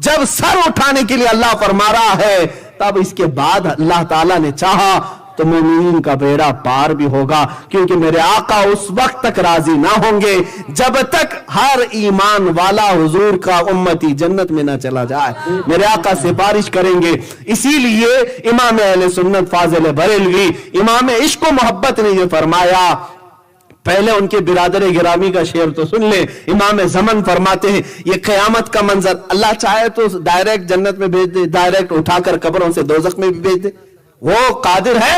جب سر اٹھانے کے لیے اللہ فرما رہا ہے، تب اس کے بعد اللہ تعالیٰ نے چاہا تو مومنین کا بیڑا پار بھی ہوگا، کیونکہ میرے آقا اس وقت تک راضی نہ ہوں گے جب تک ہر ایمان والا حضور کا امتی جنت میں نہ چلا جائے۔ میرے آقا سفارش کریں گے۔ اسی لیے امام اہل سنت فاضل بریلوی، امام عشق و محبت نے یہ فرمایا، پہلے ان کے برادر گرامی کا شعر تو سن لیں۔ امام زمن فرماتے ہیں یہ قیامت کا منظر اللہ چاہے تو ڈائریکٹ جنت میں بھیج دے، ڈائریکٹ اٹھا کر قبروں سے دوزخ میں بھی بھیج دے، وہ قادر ہے،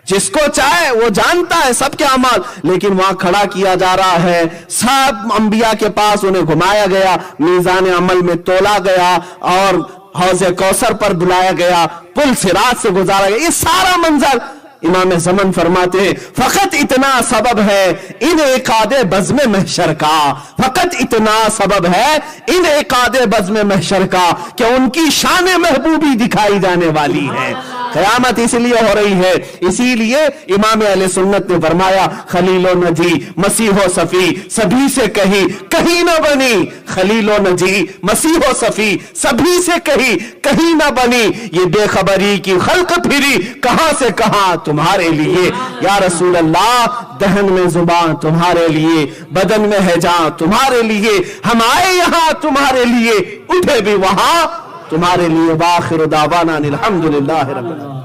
جس کو چاہے وہ جانتا ہے سب کے اعمال۔ لیکن وہاں کھڑا کیا جا رہا ہے، سب انبیاء کے پاس انہیں گھمایا گیا، میزان عمل میں تولا گیا اور حوض کوثر پر بلایا گیا، پل صراط سے گزارا گیا۔ یہ سارا منظر امام زمن فرماتے ہیں فقط اتنا سبب ہے انعقاد بزم محشر کا، فقط اتنا سبب ہے انعقاد بزم محشر کا کہ ان کی شان محبوبی دکھائی جانے والی ہے۔ قیامت اس لیے ہو رہی ہے، اسی لیے امام اہل سنت نے فرمایا خلیل و نجی مسیح و صفی سبھی سے کہیں نہ بنی، خلیل و نجی مسیح و صفی سبھی سے کہیں نہ بنی، یہ بے خبری کی خلق پھری کہاں سے کہاں تمہارے لیے۔ یا رسول اللہ دہن میں زبان تمہارے لیے، بدن میں ہے جان تمہارے لیے، ہم آئے یہاں تمہارے لیے، اٹھے بھی وہاں تمہارے لیے۔ وآخر دعوانا الحمدللہ رب العالمین۔